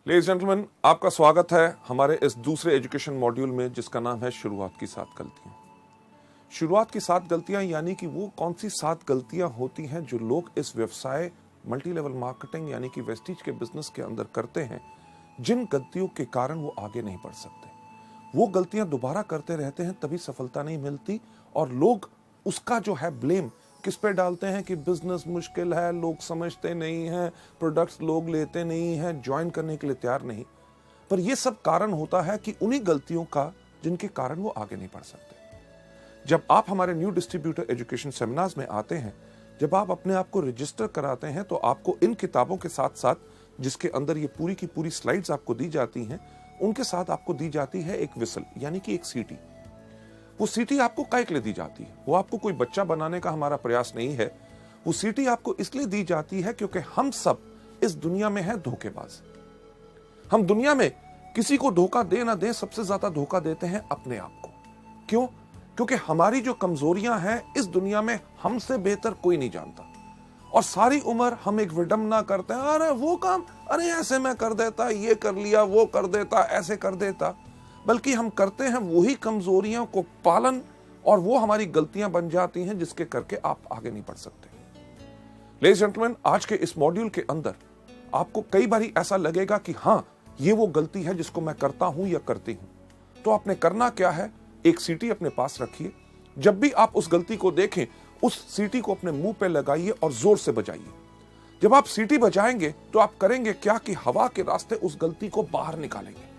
Ladies gentleman, आपका स्वागत है हमारे इस दूसरे एजुकेशन मॉड्यूल में जिसका नाम है शुरुआत की 7 गलतियां। शुरुआत की 7 गलतियां यानी कि वो कौन सी 7 गलतियां होती हैं जो लोग इस व्यवसाय मल्टी लेवल मार्केटिंग यानी कि वेस्टीज के बिजनेस के अंदर करते हैं, जिन गलतियों के कारण वो आगे नहीं बढ़ सकते। वो गलतियां दोबारा करते रहते हैं, तभी सफलता नहीं मिलती और लोग उसका जो है ब्लेम किस पे डालते हैं कि बिजनेस मुश्किल है, लोग समझते नहीं हैं, प्रोडक्ट्स लोग लेते नहीं हैं, ज्वाइन करने के लिए तैयार नहीं। पर यह सब कारण होता है कि उन्हीं गलतियों का जिनके कारण वो आगे नहीं बढ़ सकते। जब आप हमारे न्यू डिस्ट्रीब्यूटर एजुकेशन सेमिनार्स में आते हैं, जब आप अपने आप को रजिस्टर कराते हैं, तो आपको इन किताबों के साथ साथ जिसके अंदर ये पूरी की पूरी स्लाइड्स आपको दी जाती हैं, उनके साथ आपको दी जाती है एक विसल यानी कि एक सीटी। वो सीटी आपको काहे के लिए दी जाती है? वो आपको कोई बच्चा बनाने का हमारा प्रयास नहीं है। वो सीटी आपको इसलिए दी जाती है क्योंकि हम सब इस दुनिया में हैं धोखेबाज। हम दुनिया में किसी को धोखा दे ना दे, सबसे ज्यादा धोखा देते हैं अपने आप को। क्यों? क्योंकि हमारी जो कमजोरियां हैं इस दुनिया में हमसे बेहतर कोई नहीं जानता और सारी उम्र हम एक विडंबना करते हैं, अरे वो काम, अरे ऐसे मैं कर देता, ये कर लिया, वो कर देता, ऐसे कर देता। बल्कि हम करते हैं वही कमजोरियों को पालन और वो हमारी गलतियां बन जाती हैं जिसके करके आप आगे नहीं बढ़ सकते। लेडीज जेंटलमैन, आज के इस मॉड्यूल के अंदर आपको कई बार ऐसा लगेगा कि हां, ये वो गलती है जिसको मैं करता हूं या करती हूं। तो आपने करना क्या है? एक सीटी अपने पास रखिए। जब भी आप उस गलती को देखें, उस सीटी को अपने मुंह पे लगाइए और जोर से बजाइए। जब आप सीटी बजाएंगे तो आप करेंगे क्या कि हवा के रास्ते उस गलती को बाहर निकालेंगे।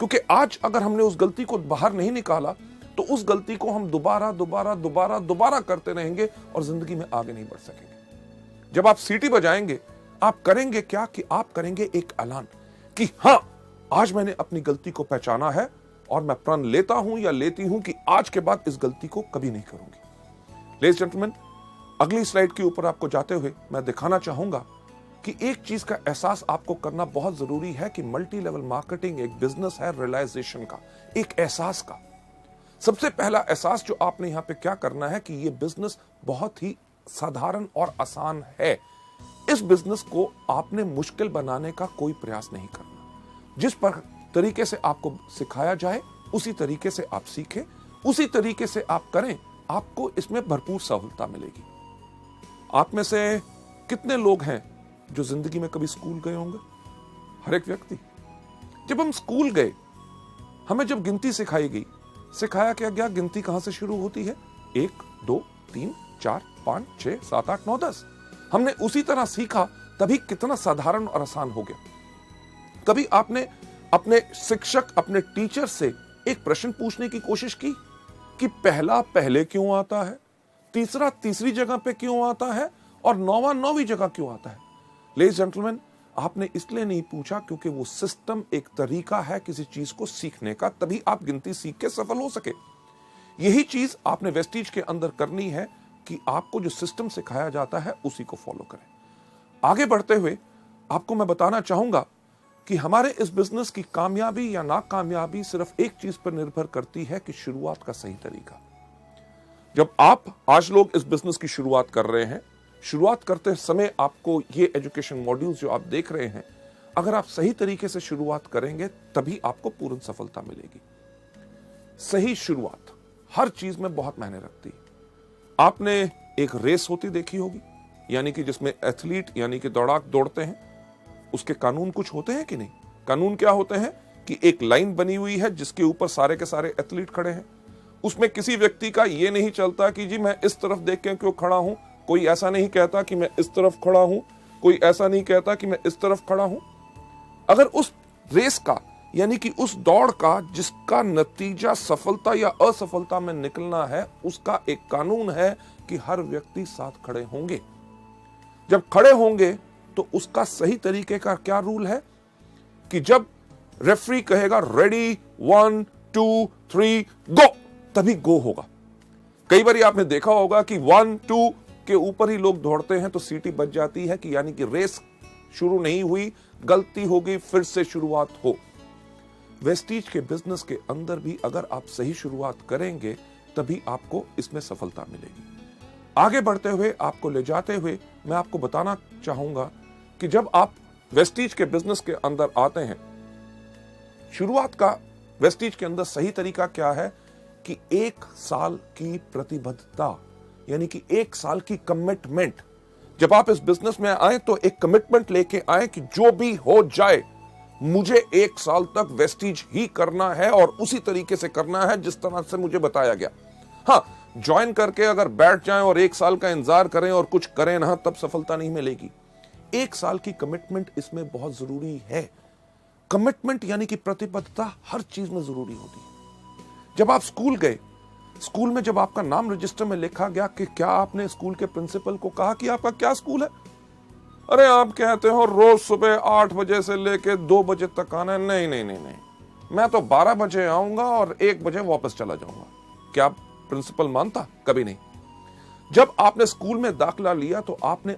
क्योंकि आज अगर हमने उस गलती को बाहर नहीं निकाला तो उस गलती को हम दोबारा करते रहेंगे और जिंदगी में आगे नहीं बढ़ सकेंगे। जब आप सीटी बजाएंगे, आप करेंगे क्या कि आप करेंगे एक ऐलान कि हां, आज मैंने अपनी गलती को पहचाना है और मैं प्रण लेता हूं या लेती हूं कि आज के बाद इस गलती को कभी नहीं करूंगी। लेडीज जेंटलमैन, अगली स्लाइड के ऊपर आपको जाते हुए मैं दिखाना चाहूंगा कि एक चीज का एहसास आपको करना बहुत जरूरी है कि मल्टी लेवल मार्केटिंग एक बिजनेस है रियलाइजेशन का, एक एहसास का। सबसे पहला एहसास जो आपने यहां पे क्या करना है कि ये बिजनेस बहुत ही साधारण और आसान है। इस बिजनेस को आपने मुश्किल बनाने का कोई प्रयास नहीं करना। जिस पर तरीके से आपको सिखाया जाए उसी तरीके से आप सीखें, उसी तरीके से आप करें, आपको इसमें भरपूर सहूलता मिलेगी। आप में से कितने लोग हैं जो जिंदगी में कभी स्कूल गए होंगे? हर एक व्यक्ति। जब हम स्कूल गए, हमें जब गिनती सिखाई गई, सिखाया क्या गया गिनती कहां से शुरू होती है? 1 2 3 4 5 6 7 8 9 10। हमने उसी तरह सीखा, तभी कितना साधारण और आसान हो गया। कभी आपने अपने शिक्षक, अपने टीचर से एक प्रश्न पूछने की कोशिश की कि पहला पहले क्यों आता है, तीसरा तीसरी जगह पे क्यों आता है और नौवां नौवीं जगह क्यों आता है? लेडीज जेंटलमैन, आपने इसलिए नहीं पूछा क्योंकि वो सिस्टम एक तरीका है किसी चीज को सीखने का, तभी आप गिनती सीख के सफल हो सके। यही चीज आपने वेस्टीज के अंदर करनी है कि आपको जो सिस्टम सिखाया जाता है उसी को फॉलो करें। आगे बढ़ते हुए आपको मैं बताना चाहूंगा कि हमारे इस बिजनेस की कामयाबी या नाकामयाबी सिर्फ एक चीज पर निर्भर करती है कि शुरुआत का सही तरीका। जब आप आज लोग इस बिजनेस की शुरुआत कर रहे हैं, शुरुआत करते समय आपको ये एजुकेशन मॉड्यूल्स जो आप देख रहे हैं, अगर आप सही तरीके से शुरुआत करेंगे तभी आपको पूर्ण सफलता मिलेगी। सही शुरुआत हर चीज में बहुत मायने रखती है। आपने एक रेस होती देखी होगी, यानी कि जिसमें एथलीट यानी कि दौड़ाक दौड़ते हैं, उसके कानून कुछ होते हैं कि नहीं? कानून क्या होते हैं कि एक लाइन बनी हुई है जिसके ऊपर सारे के सारे एथलीट खड़े हैं। उसमें किसी व्यक्ति का यह नहीं चलता कि जी मैं इस तरफ देख के क्यों खड़ा हूं, कोई ऐसा नहीं कहता कि मैं इस तरफ खड़ा हूं, कोई ऐसा नहीं कहता कि मैं इस तरफ खड़ा हूं। अगर उस रेस का यानी कि उस दौड़ का जिसका नतीजा सफलता या असफलता में निकलना है, उसका एक कानून है कि हर व्यक्ति साथ खड़े होंगे। जब खड़े होंगे तो उसका सही तरीके का क्या रूल है कि जब रेफरी कहेगा रेडी 1 2 3 गो, तभी गो होगा। कई बार आपने देखा होगा कि 1 2 के ऊपर ही लोग दौड़ते हैं तो सीटी बज जाती है कि यानी कि रेस शुरू नहीं हुई, गलती होगी, फिर से शुरुआत हो। वेस्टीज के बिजनेस के अंदर भी अगर आप सही शुरुआत करेंगे तभी आपको इसमें सफलता मिलेगी। आगे बढ़ते हुए आपको ले जाते हुए मैं आपको बताना चाहूंगा कि जब आप वेस्टीज के बिजनेस के अंदर आते हैं, शुरुआत का वेस्टीज के अंदर सही तरीका क्या है कि 1 साल की प्रतिबद्धता, यानी कि 1 साल की कमिटमेंट। जब आप इस बिजनेस में आए तो एक कमिटमेंट लेके आए कि जो भी हो जाए मुझे 1 साल तक वेस्टीज ही करना है और उसी तरीके से करना है जिस तरह से मुझे बताया गया। हाँ, ज्वाइन करके अगर बैठ जाएं और 1 साल का इंतजार करें और कुछ करें ना, तब सफलता नहीं मिलेगी। 1 साल की कमिटमेंट इसमें बहुत जरूरी है। कमिटमेंट यानी कि प्रतिबद्धता हर चीज में जरूरी होती है। जब आप स्कूल गए, स्कूल में जब आपका नाम रजिस्टर में लिखा गया कि क्या आपने स्कूल के प्रिंसिपल को कहा कि आपका क्या स्कूल है? अरे आप कहते हो रोज सुबह 8 बजे से लेके 2 बजे तक आना है। नहीं नहीं नहीं नहीं, मैं तो 12 बजे आऊंगा और 1 बजे वापस चला जाऊंगा। क्या प्रिंसिपल मानता? कभी नहीं। जब आपने स्कूल में दाखिला लिया तो आपने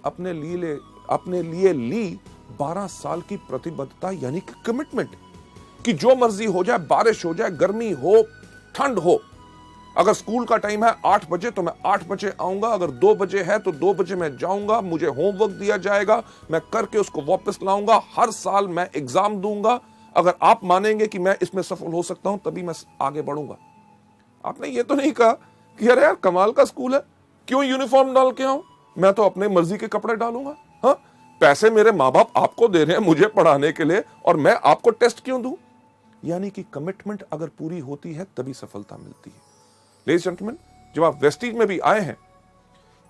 अपने लिए ली 12 साल की प्रतिबद्धता, यानी कि कमिटमेंट, कि जो मर्जी हो जाए, बारिश हो जाए, गर्मी हो, ठंड हो, अगर स्कूल का टाइम है 8 बजे तो मैं 8 बजे आऊंगा, अगर 2 बजे है तो 2 बजे मैं जाऊंगा, मुझे होमवर्क दिया जाएगा, मैं करके उसको वापस लाऊंगा, हर साल मैं एग्जाम दूंगा। अगर आप मानेंगे कि मैं इसमें सफल हो सकता हूं तभी मैं आगे बढ़ूंगा। आपने ये तो नहीं कहा कि अरे यार कमाल का स्कूल है, क्यों यूनिफॉर्म डाल के आऊं, मैं तो अपने मर्जी के कपड़े डालूंगा। हाँ, पैसे मेरे माँ बाप आपको दे रहे हैं मुझे पढ़ाने के लिए और मैं आपको टेस्ट क्यों दूं? यानी कि कमिटमेंट अगर पूरी होती है तभी सफलता मिलती है। लेडीज जेंटलमैन, जब आप वेस्टीज में भी आए हैं,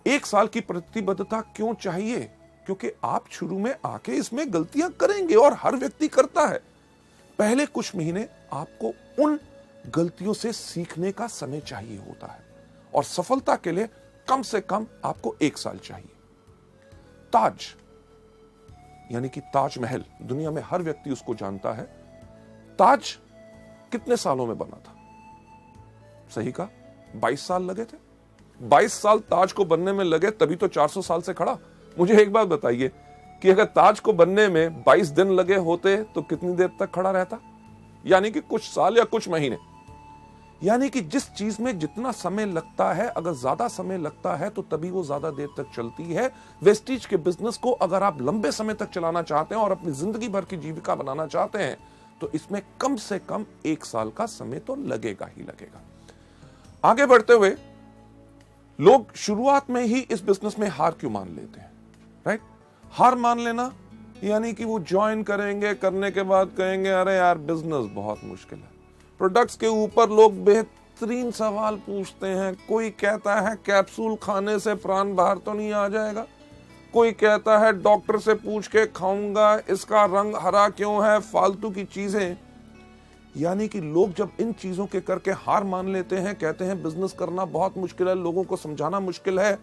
1 साल की प्रतिबद्धता क्यों चाहिए? क्योंकि आप शुरू में आके इसमें गलतियां करेंगे और हर व्यक्ति करता है। पहले कुछ महीने आपको उन गलतियों से सीखने का समय चाहिए होता है और सफलता के लिए कम से कम आपको 1 साल चाहिए। ताज, यानी कि ताजमहल, दुनिया में हर व्यक्ति उसको जानता है। ताज कितने सालों में बना था? सही कहा, 22 साल लगे थे। 22 साल ताज को बनने में लगे, तभी तो 400 साल से खड़ा। मुझे एक बात बताइए कि अगर ताज को बनने में 22 दिन लगे होते तो कितनी देर तक खड़ा रहता? यानी कि कुछ साल या कुछ महीने। यानी कि जिस चीज में जितना समय लगता है, अगर ज्यादा समय लगता है तो तभी वो ज्यादा देर तक चलती है। वेस्टीज के बिजनेस को अगर आप लंबे समय तक चलाना चाहते हैं और अपनी जिंदगी भर की जीविका बनाना चाहते हैं तो इसमें कम से कम 1 साल का समय तो लगेगा ही लगेगा। आगे बढ़ते हुए लोग शुरुआत में ही इस बिजनेस में हार क्यों मान लेते हैं? राइट, हार मान लेना यानी कि वो ज्वाइन करेंगे, करने के बाद कहेंगे अरे यार बिजनेस बहुत मुश्किल है। प्रोडक्ट्स के ऊपर लोग बेहतरीन सवाल पूछते हैं। कोई कहता है कैप्सूल खाने से प्राण बाहर तो नहीं आ जाएगा, कोई कहता है डॉक्टर से पूछ के खाऊंगा, इसका रंग हरा क्यों है, फालतू की चीजें। यानी कि लोग जब इन चीजों के करके हार मान लेते हैं, कहते हैं बिजनेस करना बहुत मुश्किल है, लोगों को समझाना मुश्किल है।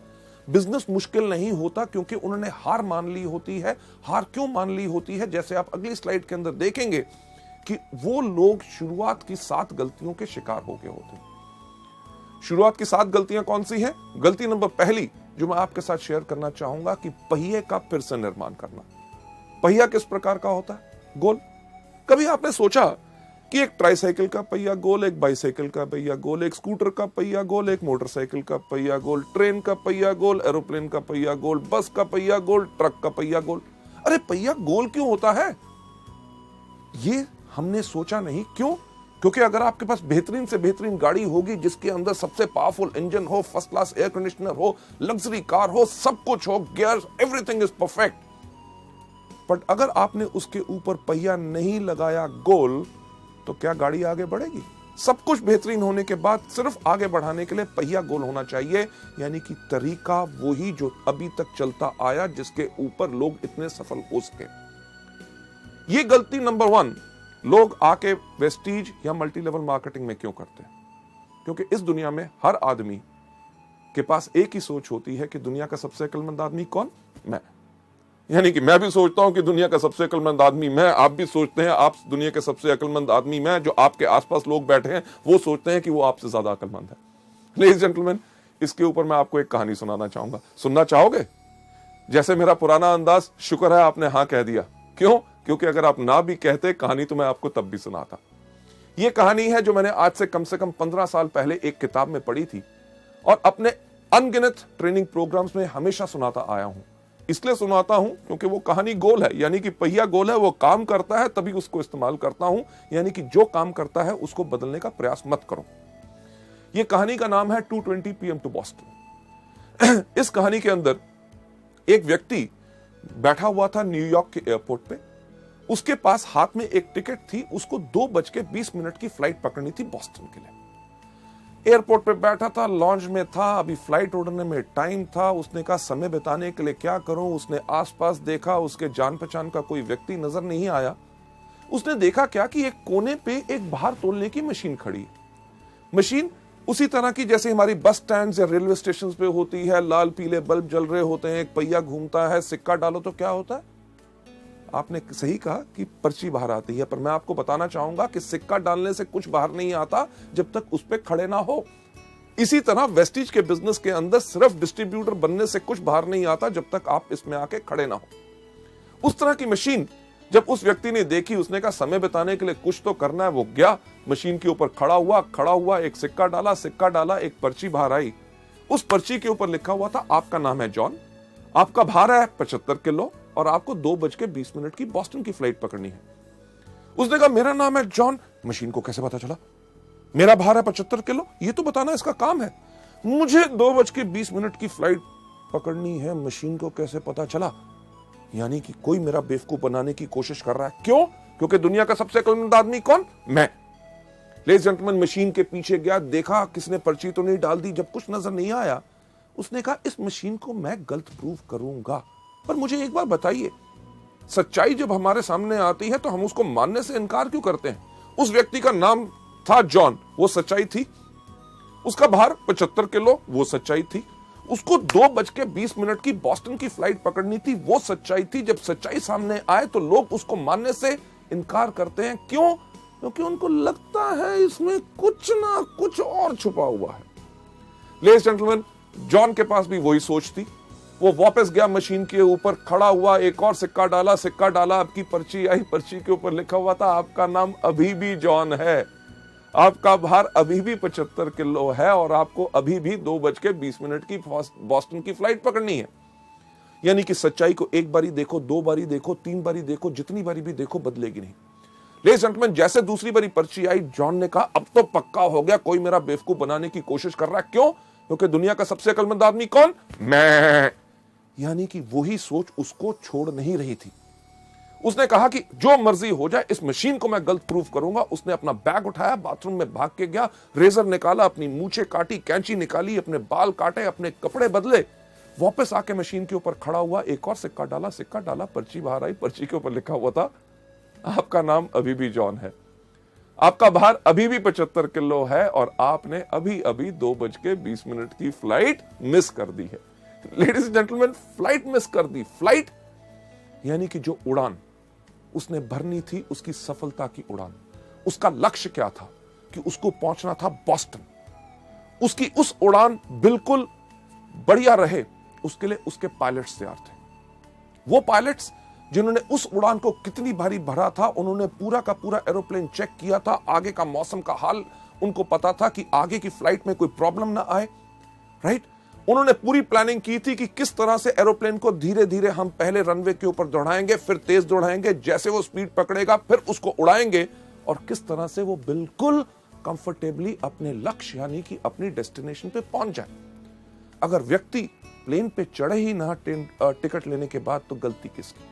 बिजनेस मुश्किल नहीं होता क्योंकि उन्होंने हार मान ली होती है। हार क्यों मान ली होती है? जैसे आप अगली स्लाइड के अंदर देखेंगे कि वो लोग शुरुआत की 7 गलतियों के शिकार हो गए होते हैं। शुरुआत की 7 गलतियां कौन सी हैं? गलती नंबर पहली जो मैं आपके साथ शेयर करना चाहूंगा कि पहिए का फिर से निर्माण करना। पहिया किस प्रकार का होता है? गोल। कभी आपने सोचा कि एक ट्राइसाइकिल का पहिया गोल, एक बाइसाइकिल का पहिया गोल, एक स्कूटर का पहिया गोल, एक मोटरसाइकिल का पहिया गोल, ट्रेन का पहिया गोल, एरोप्लेन का पहिया गोल, बस का पहिया गोल, ट्रक का पहिया गोल। अरे पहिया गोल क्यों होता है? ये हमने सोचा नहीं। क्यों? क्योंकि अगर आपके पास बेहतरीन से बेहतरीन गाड़ी होगी जिसके अंदर सबसे पावरफुल इंजन हो, फर्स्ट क्लास एयर कंडीशनर हो, लग्जरी कार हो, सब कुछ हो, gear, everything is perfect, but अगर आपने उसके ऊपर पहिया नहीं लगाया गोल तो क्या गाड़ी आगे बढ़ेगी? सब कुछ बेहतरीन होने के बाद सिर्फ आगे बढ़ाने के लिए पहिया गोल होना चाहिए। यानी कि तरीका वही जो अभी तक चलता आया, जिसके ऊपर लोग इतने सफल हो सके। ये गलती नंबर 1 लोग आके वेस्टीज या मल्टी लेवल मार्केटिंग में क्यों करते हैं? क्योंकि इस दुनिया में हर आदमी के पास एक ही सोच होती है कि दुनिया का सबसे अक्लमंद आदमी कौन? मैं। यानी कि मैं भी सोचता हूं कि दुनिया का सबसे अक्लमंद आदमी मैं, आप भी सोचते हैं आप दुनिया के सबसे अक्लमंद आदमी मैं। जो आपके आसपास लोग बैठे हैं वो सोचते हैं कि वो आपसे ज्यादा अक्लमंद है। लेडीज जेंटलमैन, इसके ऊपर मैं आपको एक कहानी सुनाना चाहूंगा। सुनना चाहोगे? जैसे मेरा पुराना अंदाज, शुक्र है आपने हाँ कह दिया। क्यों? क्योंकि अगर आप ना भी कहते कहानी तो मैं आपको तब भी सुनाता। यह कहानी है जो मैंने आज से कम 15 साल पहले एक किताब में पढ़ी थी और अपने अनगिनत ट्रेनिंग प्रोग्राम्स में हमेशा सुनाता आया हूं। इसलिए सुनाता हूं क्योंकि वो कहानी गोल है, यानी कि पहिया गोल है, वो काम करता है तभी उसको इस्तेमाल करता हूं, यानी कि जो काम करता है उसको बदलने का प्रयास मत करो। ये कहानी का नाम है 2:20 PM टू बॉस्टन। इस कहानी के अंदर एक व्यक्ति बैठा हुआ था न्यूयॉर्क के एयरपोर्ट पे, उसके पास हाथ में एक टिकट थी, उसको 2:20 की फ्लाइट पकड़नी थी बॉस्टन के लिए। एयरपोर्ट पे बैठा था, लॉन्च में था, अभी फ्लाइट उड़ने में टाइम था। उसने कहा समय बिताने के लिए क्या करूं। उसने आसपास देखा, उसके जान पहचान का कोई व्यक्ति नजर नहीं आया। उसने देखा क्या कि एक कोने पे एक बाहर तोलने की मशीन खड़ी है। मशीन उसी तरह की जैसे हमारी बस स्टैंड या रेलवे स्टेशन पे होती है, लाल पीले बल्ब जल रहे होते हैं, एक पहिया घूमता है, सिक्का डालो तो क्या होता है। आपने सही कहा कि पर्ची बाहर आती है, पर मैं आपको बताना चाहूंगा कि सिक्का डालने से कुछ बाहर नहीं आता जब तक उस पे खड़े ना हो। इसी तरह वेस्टीज के बिजनेस के अंदर सिर्फ डिस्ट्रीब्यूटर बनने से कुछ बाहर नहीं आता जब तक आप इसमें आके खड़े ना हो। उस तरह की मशीन जब उस व्यक्ति ने देखी, उसने कहा समय बिताने के लिए कुछ तो करना है। वो गया मशीन के ऊपर, खड़ा हुआ एक सिक्का डाला, एक पर्ची बाहर आई। उस पर्ची के ऊपर लिखा हुआ था आपका नाम है जॉन, आपका भार है 75 किलो और आपको 2:20 की बॉस्टन की फ्लाइट पकड़नी है। उसने कहा मेरा नाम है जॉन। मशीन को कैसे पता चला मेरा भार है 75 किलो? ये तो बताना इसका काम है। मुझे 2:20 की फ्लाइट पकड़नी है, मशीन को कैसे पता चला? यानी कि कोई मेरा बेवकूफ बनाने की कोशिश कर रहा है। क्यों? क्योंकि दुनिया का सबसे अक्लमंद आदमी कौन? मैं। लेडीज जेंटलमैन, मशीन के पीछे गया, देखा किसने पर्ची तो नहीं डाल दी। जब कुछ नजर नहीं आया, उसने कहा इस मशीन को मैं गलत प्रूव करूंगा। पर मुझे एक बार बताइए, सच्चाई जब हमारे सामने आती है तो हम उसको मानने से इनकार क्यों करते हैं? उस व्यक्ति का नाम था जॉन, वो सच्चाई थी। उसका भार 75 किलो, वो सच्चाई थी। उसको 2:20 की बॉस्टन की फ्लाइट पकड़नी थी, वो सच्चाई थी। जब सच्चाई सामने आए तो लोग उसको मानने से इनकार करते हैं। क्यों? क्योंकि उनको लगता है इसमें कुछ ना कुछ और छुपा हुआ है। लेडीज जेंटलमैन, जॉन के पास भी वही सोच थी। वो वापस गया मशीन के ऊपर, खड़ा हुआ, एक और सिक्का डाला, आपकी पर्ची आई। पर्ची के ऊपर लिखा हुआ था आपका नाम अभी भी जॉन है, आपका भार अभी भी 75 किलो है और आपको अभी भी 2:20 की बॉस्टन की फ्लाइट पकड़नी है। यानी कि सच्चाई को एक बारी देखो, 2 बारी देखो, 3 बारी देखो, जितनी बारी भी देखो बदलेगी नहीं। लेडीज जेंटलमैन, जैसे दूसरी बारी पर्ची आई, जॉन ने कहा अब तो पक्का हो गया, कोई मेरा बेवकूफ बनाने की कोशिश कर रहा है। क्यों? क्योंकि दुनिया का सबसे अक्लमंद आदमी कौन? मैं। यानी कि वही सोच उसको छोड़ नहीं रही थी। उसने कहा कि जो मर्जी हो जाए, इस मशीन को मैं गलत प्रूफ करूंगा। उसने अपना बैग उठाया, बाथरूम में भाग के गया, रेजर निकाला, अपनी मूछें काटी, कैंची निकाली, अपने बाल काटे, अपने कपड़े बदले, वापस आके मशीन के ऊपर खड़ा हुआ, एक और सिक्का डाला, पर्ची बाहर आई। पर्ची के ऊपर लिखा हुआ था आपका नाम अभी भी जॉन है, आपका भार अभी भी 75 किलो है और आपने अभी अभी 2:20 की फ्लाइट मिस कर दी है। Ladies and gentleman, flight miss कर दी। फ्लाइट यानी कि जो उड़ान उसने भरनी थी, उसकी सफलता की उड़ान, उसका लक्ष्य क्या था कि उसको पहुंचना था बॉस्टन। उसकी उस उड़ान बिल्कुल बढ़िया रहे, उसके लिए उसके पायलट्स तैयार थे। वो पायलट्स जिन्होंने उस उड़ान को कितनी भारी भरा था, उन्होंने पूरा का पूरा एरोप्लेन चेक किया था, आगे का मौसम का हाल उनको पता था कि आगे की फ्लाइट में कोई प्रॉब्लम ना आए, राइट। उन्होंने पूरी प्लानिंग की थी कि किस तरह से एरोप्लेन को धीरे धीरे हम पहले रनवे के ऊपर दौड़ाएंगे, फिर तेज दौड़ाएंगे, जैसे वो स्पीड पकड़ेगा फिर उसको उड़ाएंगे और किस तरह से वो बिल्कुल कंफर्टेबली अपने लक्ष्य यानी कि अपनी डेस्टिनेशन पे पहुंच जाए। अगर व्यक्ति प्लेन पे चढ़े ही ना टिकट लेने के बाद, तो गलती किसकी?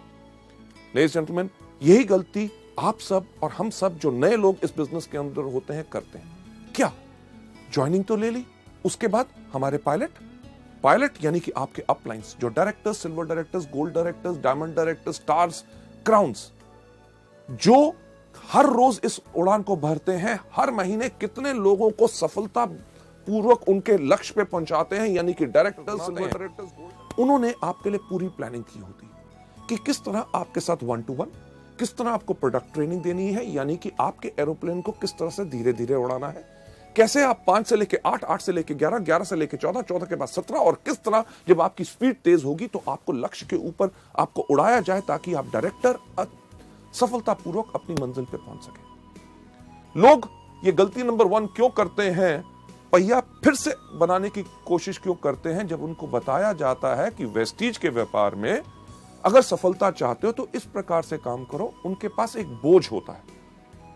लेडीज जेंटलमैन, यही गलती आप सब और हम सब जो नए लोग इस बिजनेस के अंदर होते हैं करते हैं। क्या? ज्वाइनिंग तो ले ली, उसके बाद हमारे पायलट यानी कि आपके अपलाइंस, जो directors, silver directors, gold directors, diamond directors, stars, crowns, जो हर रोज इस उड़ान को भरते हैं, हर महीने कितने लोगों को सफलता पूर्वक उनके लक्ष्य पे पहुंचाते हैं, यानी कि डायरेक्टर्स, सिल्वर डायरेक्टर्स, गोल्ड। उन्होंने आपके लिए पूरी प्लानिंग की होती है कि किस तरह आपके साथ 1-to-1, किस तरह आपको प्रोडक्ट ट्रेनिंग देनी है, यानी कि आपके एरोप्लेन को किस तरह से धीरे धीरे उड़ाना है, कैसे आप 5 से लेके 8, 8 से लेके 11, 11 से लेके 14, 14 के बाद 17 और किस तरह जब आपकी स्पीड तेज होगी तो आपको लक्ष्य के ऊपर आपको उड़ाया जाए ताकि आप डायरेक्टर सफलतापूर्वक अपनी मंजिल पे पहुंच सके। लोग ये गलती नंबर 1 क्यों करते हैं पहिया फिर से बनाने की कोशिश क्यों करते हैं जब उनको बताया जाता है कि वेस्टीज के व्यापार में अगर सफलता चाहते हो तो इस प्रकार से काम करो। उनके पास एक बोझ होता है,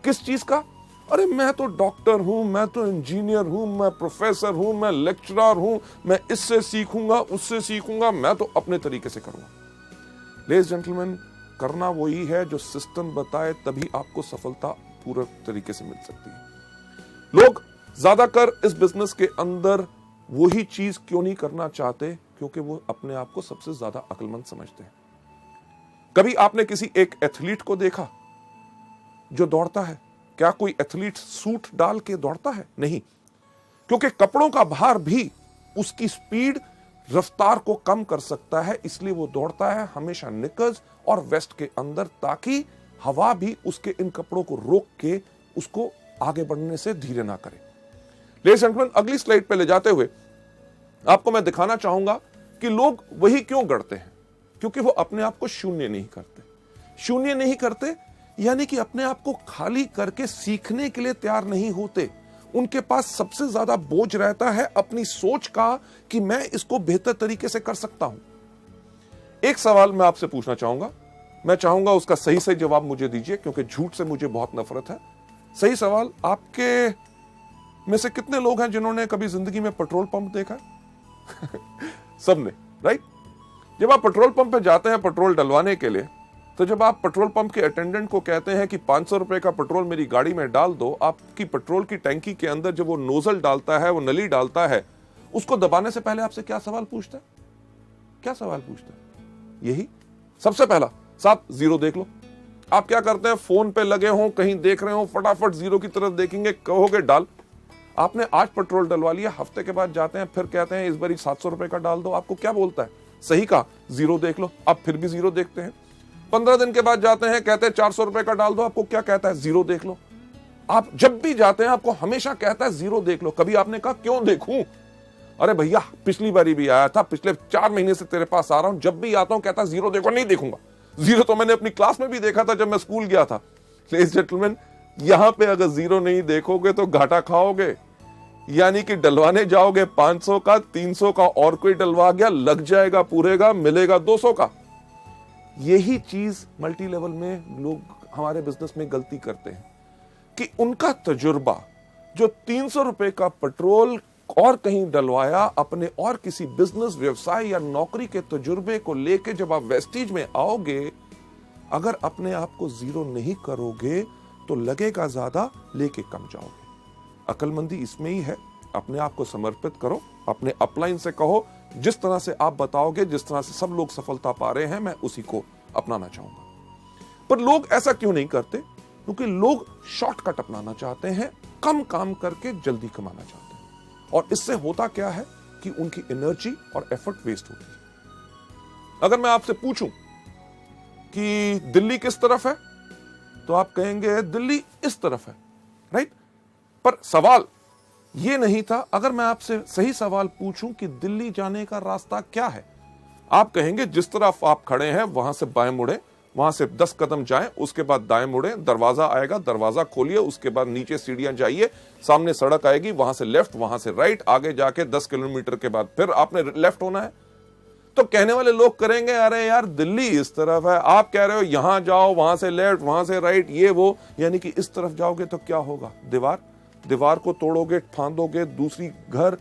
किस चीज का? अरे मैं तो डॉक्टर हूं, मैं तो इंजीनियर हूं, मैं प्रोफेसर हूं, मैं लेक्चरर हूं, मैं इससे सीखूंगा, उससे सीखूंगा, मैं तो अपने तरीके से करूंगा। लेडीज जेंटलमैन, करना वही है जो सिस्टम बताए, तभी आपको सफलता पूरे तरीके से मिल सकती है। लोग ज्यादातर इस बिजनेस के अंदर वही चीज क्यों नहीं करना चाहते? क्योंकि वो अपने आप को सबसे ज्यादा अक्लमंद समझते हैं। कभी आपने किसी एक एथलीट को देखा जो दौड़ता है? क्या कोई एथलीट सूट डाल के दौड़ता है? नहीं, क्योंकि कपड़ों का भार भी उसकी स्पीड, रफ्तार को कम कर सकता है, इसलिए वो दौड़ता है हमेशा निकर्स और वेस्ट के अंदर, ताकि हवा भी उसके इन कपड़ों को रोक के उसको आगे बढ़ने से धीरे ना करे। लेडीज एंड जेंटलमैन, अगली स्लाइड पे ले जाते हुए आपको मैं दिखाना चाहूंगा कि लोग वही क्यों गढ़ते हैं, क्योंकि वो अपने आप को शून्य नहीं करते। शून्य नहीं करते यानी कि अपने आप को खाली करके सीखने के लिए तैयार नहीं होते। उनके पास सबसे ज्यादा बोझ रहता है अपनी सोच का कि मैं इसको बेहतर तरीके से कर सकता हूं। एक सवाल मैं आपसे पूछना चाहूंगा, मैं चाहूंगा उसका सही सही जवाब मुझे दीजिए, क्योंकि झूठ से मुझे बहुत नफरत है। सही सवाल, आपके में से कितने लोग हैं जिन्होंने कभी जिंदगी में पेट्रोल पंप देखा है? सबने, राइट? जब आप पेट्रोल पंप पे जाते हैं पेट्रोल डलवाने के लिए, तो जब आप पेट्रोल पंप के अटेंडेंट को कहते हैं कि 500 रुपए का पेट्रोल मेरी गाड़ी में डाल दो, आपकी पेट्रोल की टैंकी के अंदर जब वो नोजल डालता है, वो नली डालता है, उसको दबाने से पहले आपसे क्या सवाल पूछता है? क्या सवाल पूछता है? यही सबसे पहला, साहब जीरो देख लो। आप क्या करते हैं? फोन पे लगे हो, कहीं देख रहे हो, फटाफट जीरो की तरफ देखेंगे, कहोगे डाल। आपने आज पेट्रोल डलवा लिया, हफ्ते के बाद जाते हैं, फिर कहते हैं इस बार 700 रुपए का डाल दो। आपको क्या बोलता है? सही कहा, जीरो देख लो। आप फिर भी जीरो देखते हैं। 15 दिन के बाद जाते हैं, कहते हैं 400 रुपए का डाल दो। आपको क्या कहता है? जीरो देख लो। आप जब भी जाते हैं आपको हमेशा कहता है जीरो देख लो। कभी आपने कहा क्यों देखूं? अरे भैया पिछली बारी भी आया था, पिछले 4 महीने से तेरे पास आ रहा हूं, जब भी आता हूं कहता है जीरो देखो। नहीं देखूंगा। जीरो तो मैंने अपनी क्लास में भी देखा था जब मैं स्कूल गया था। लेडीज जेंटलमैन, यहां पे अगर जीरो नहीं देखोगे तो घाटा खाओगे, यानी कि डलवाने जाओगे 500 का, 300 का और कोई डलवा गया, लग जाएगा पूरे का, मिलेगा 200 का। यही चीज मल्टी लेवल में लोग हमारे बिजनेस में गलती करते हैं कि उनका तजुर्बा जो 300 रुपए का पेट्रोल और कहीं डलवाया, अपने और किसी बिजनेस, व्यवसाय या नौकरी के तजुर्बे को लेके जब आप वेस्टीज में आओगे, अगर अपने आप को जीरो नहीं करोगे तो लगेगा ज्यादा, लेके कम जाओगे। अक्लमंदी इसमें ही है। अपने आप को समर्पित करो, अपने अपलाइन से कहो जिस तरह से आप बताओगे, जिस तरह से सब लोग सफलता पा रहे हैं, मैं उसी को अपनाना चाहूंगा। पर लोग ऐसा क्यों नहीं करते? क्योंकि लोग शॉर्टकट अपनाना चाहते हैं, कम काम करके जल्दी कमाना चाहते हैं। और इससे होता क्या है कि उनकी एनर्जी और एफर्ट वेस्ट होती है। अगर मैं आपसे पूछूं कि दिल्ली किस तरफ है, तो आप कहेंगे दिल्ली इस तरफ है, राइट? पर सवाल यह नहीं था। अगर मैं आपसे सही सवाल पूछूं कि दिल्ली जाने का रास्ता क्या है, आप कहेंगे जिस तरफ आप खड़े हैं वहां से बाएं मुड़े, वहां से 10 कदम जाएं, उसके बाद दाएं मुड़े, दरवाजा आएगा, दरवाजा खोलिए, उसके बाद नीचे सीढ़ियां जाइए, सामने सड़क आएगी, वहां से लेफ्ट, वहां से राइट, आगे जाके 10 किलोमीटर के बाद फिर आपने लेफ्ट होना है। तो कहने वाले लोग करेंगे अरे यार दिल्ली इस तरफ है, आप कह रहे हो यहां जाओ, वहां से लेफ्ट, वहां से राइट, ये वो, यानी कि इस तरफ जाओगे तो क्या होगा? दीवार को तोड़ोगे, फांदोगे, दूसरी घर,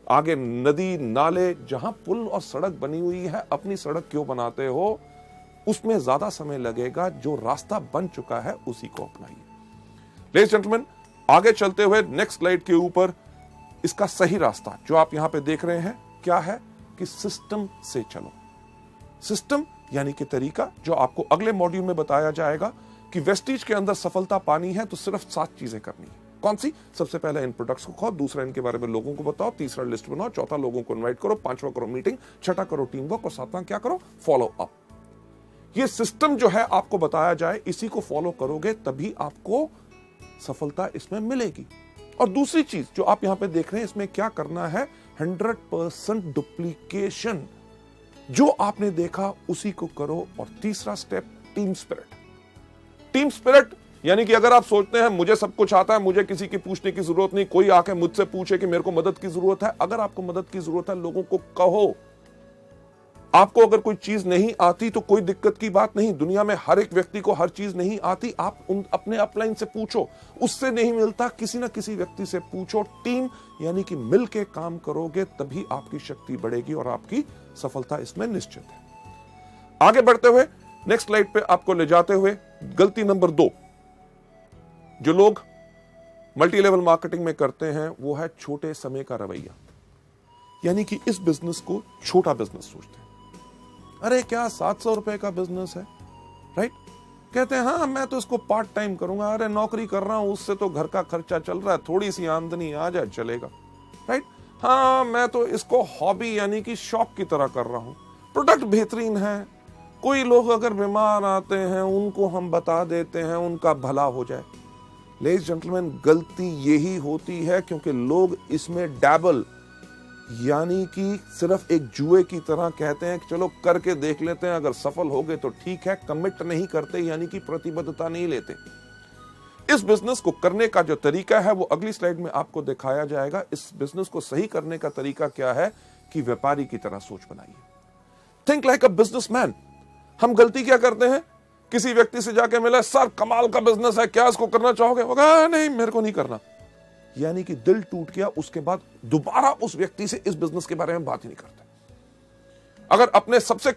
आगे नदी, नाले, जहां पुल और सड़क बनी हुई है, अपनी सड़क क्यों बनाते हो? उसमें ज्यादा समय लगेगा। जो रास्ता बन चुका है उसी को अपनाइए। लेडीज जेंटलमैन, आगे चलते हुए नेक्स्ट स्लाइड के ऊपर इसका सही रास्ता जो आप यहां पे देख रहे हैं क्या है कि सिस्टम से चलो। सिस्टम यानी कि तरीका, जो आपको अगले मॉड्यूल में बताया जाएगा कि वेस्टीज के अंदर सफलता पानी है तो सिर्फ 7 चीजें करनी है। कौन सी? सबसे पहले इन प्रोडक्ट्स को खाओ, दूसरा इनके बारे में लोगों को बताओ, तीसरा लिस्ट बनाओ, चौथा लोगों को इनवाइट करो, 5वां करो मीटिंग, 6वां करो टीम वर्क और 7वां क्या करो? Follow up. ये सिस्टम जो है आपको बताया जाए, इसी को फॉलो करोगे तभी आपको सफलता इसमें मिलेगी। और दूसरी चीज जो आप यहां पे देख रहे हैं, इसमें क्या करना है? 100% डुप्लीकेशन। जो आपने देखा उसी को करो। और तीसरा step team spirit. Team spirit यानी कि अगर आप सोचते हैं मुझे सब कुछ आता है, मुझे किसी की पूछने की जरूरत नहीं, कोई आके मुझसे पूछे कि मेरे को मदद की जरूरत है, अगर आपको मदद की जरूरत है लोगों को कहो। आपको अगर कोई चीज नहीं आती तो कोई दिक्कत की बात नहीं, दुनिया में हर एक व्यक्ति को हर चीज नहीं आती। आप अपने अपलाइन से पूछो, उससे नहीं मिलता किसी ना किसी व्यक्ति से पूछो। टीम यानी कि मिलके काम करोगे तभी आपकी शक्ति बढ़ेगी और आपकी सफलता इसमें निश्चित है। आगे बढ़ते हुए नेक्स्ट स्लाइड पे आपको ले जाते हुए गलती नंबर 2 जो लोग मल्टी लेवल मार्केटिंग में करते हैं वो है छोटे समय का रवैया। यानी कि इस बिजनेस को छोटा बिजनेस सोचते हैं। अरे क्या 700 रुपए का बिजनेस है, राइट? कहते हैं हाँ मैं तो इसको पार्ट टाइम करूंगा, अरे नौकरी कर रहा हूं उससे तो घर का खर्चा चल रहा है, थोड़ी सी आमदनी आ जाए चलेगा, राइट? हाँ मैं तो इसको हॉबी यानी कि शौक की तरह कर रहा हूं, प्रोडक्ट बेहतरीन है, कोई लोग अगर बीमार आते हैं उनको हम बता देते हैं उनका भला हो जाए। लेडीज जेंटलमैन, गलती यही होती है क्योंकि लोग इसमें डैबल यानी कि सिर्फ एक जुए की तरह कहते हैं कि चलो करके देख लेते हैं, अगर सफल हो गए तो ठीक है, कमिट नहीं करते यानी कि प्रतिबद्धता नहीं लेते। इस बिजनेस को करने का जो तरीका है वो अगली स्लाइड में आपको दिखाया जाएगा। इस बिजनेस को सही करने का तरीका क्या है कि व्यापारी की तरह सोच बनाइए। Think like a businessman. हम गलती क्या करते हैं, किसी व्यक्ति से जाके मिला, सर कमाल का बिजनेस है, क्या इसको करना चाहोगे? वो कहा नहीं मेरे को नहीं करना, यानी कि दिल टूट गया। उसके बाद दोबारा उस व्यक्ति से इस बिजनेस के बारे में बात ही नहीं करते। अगर अपने सबसे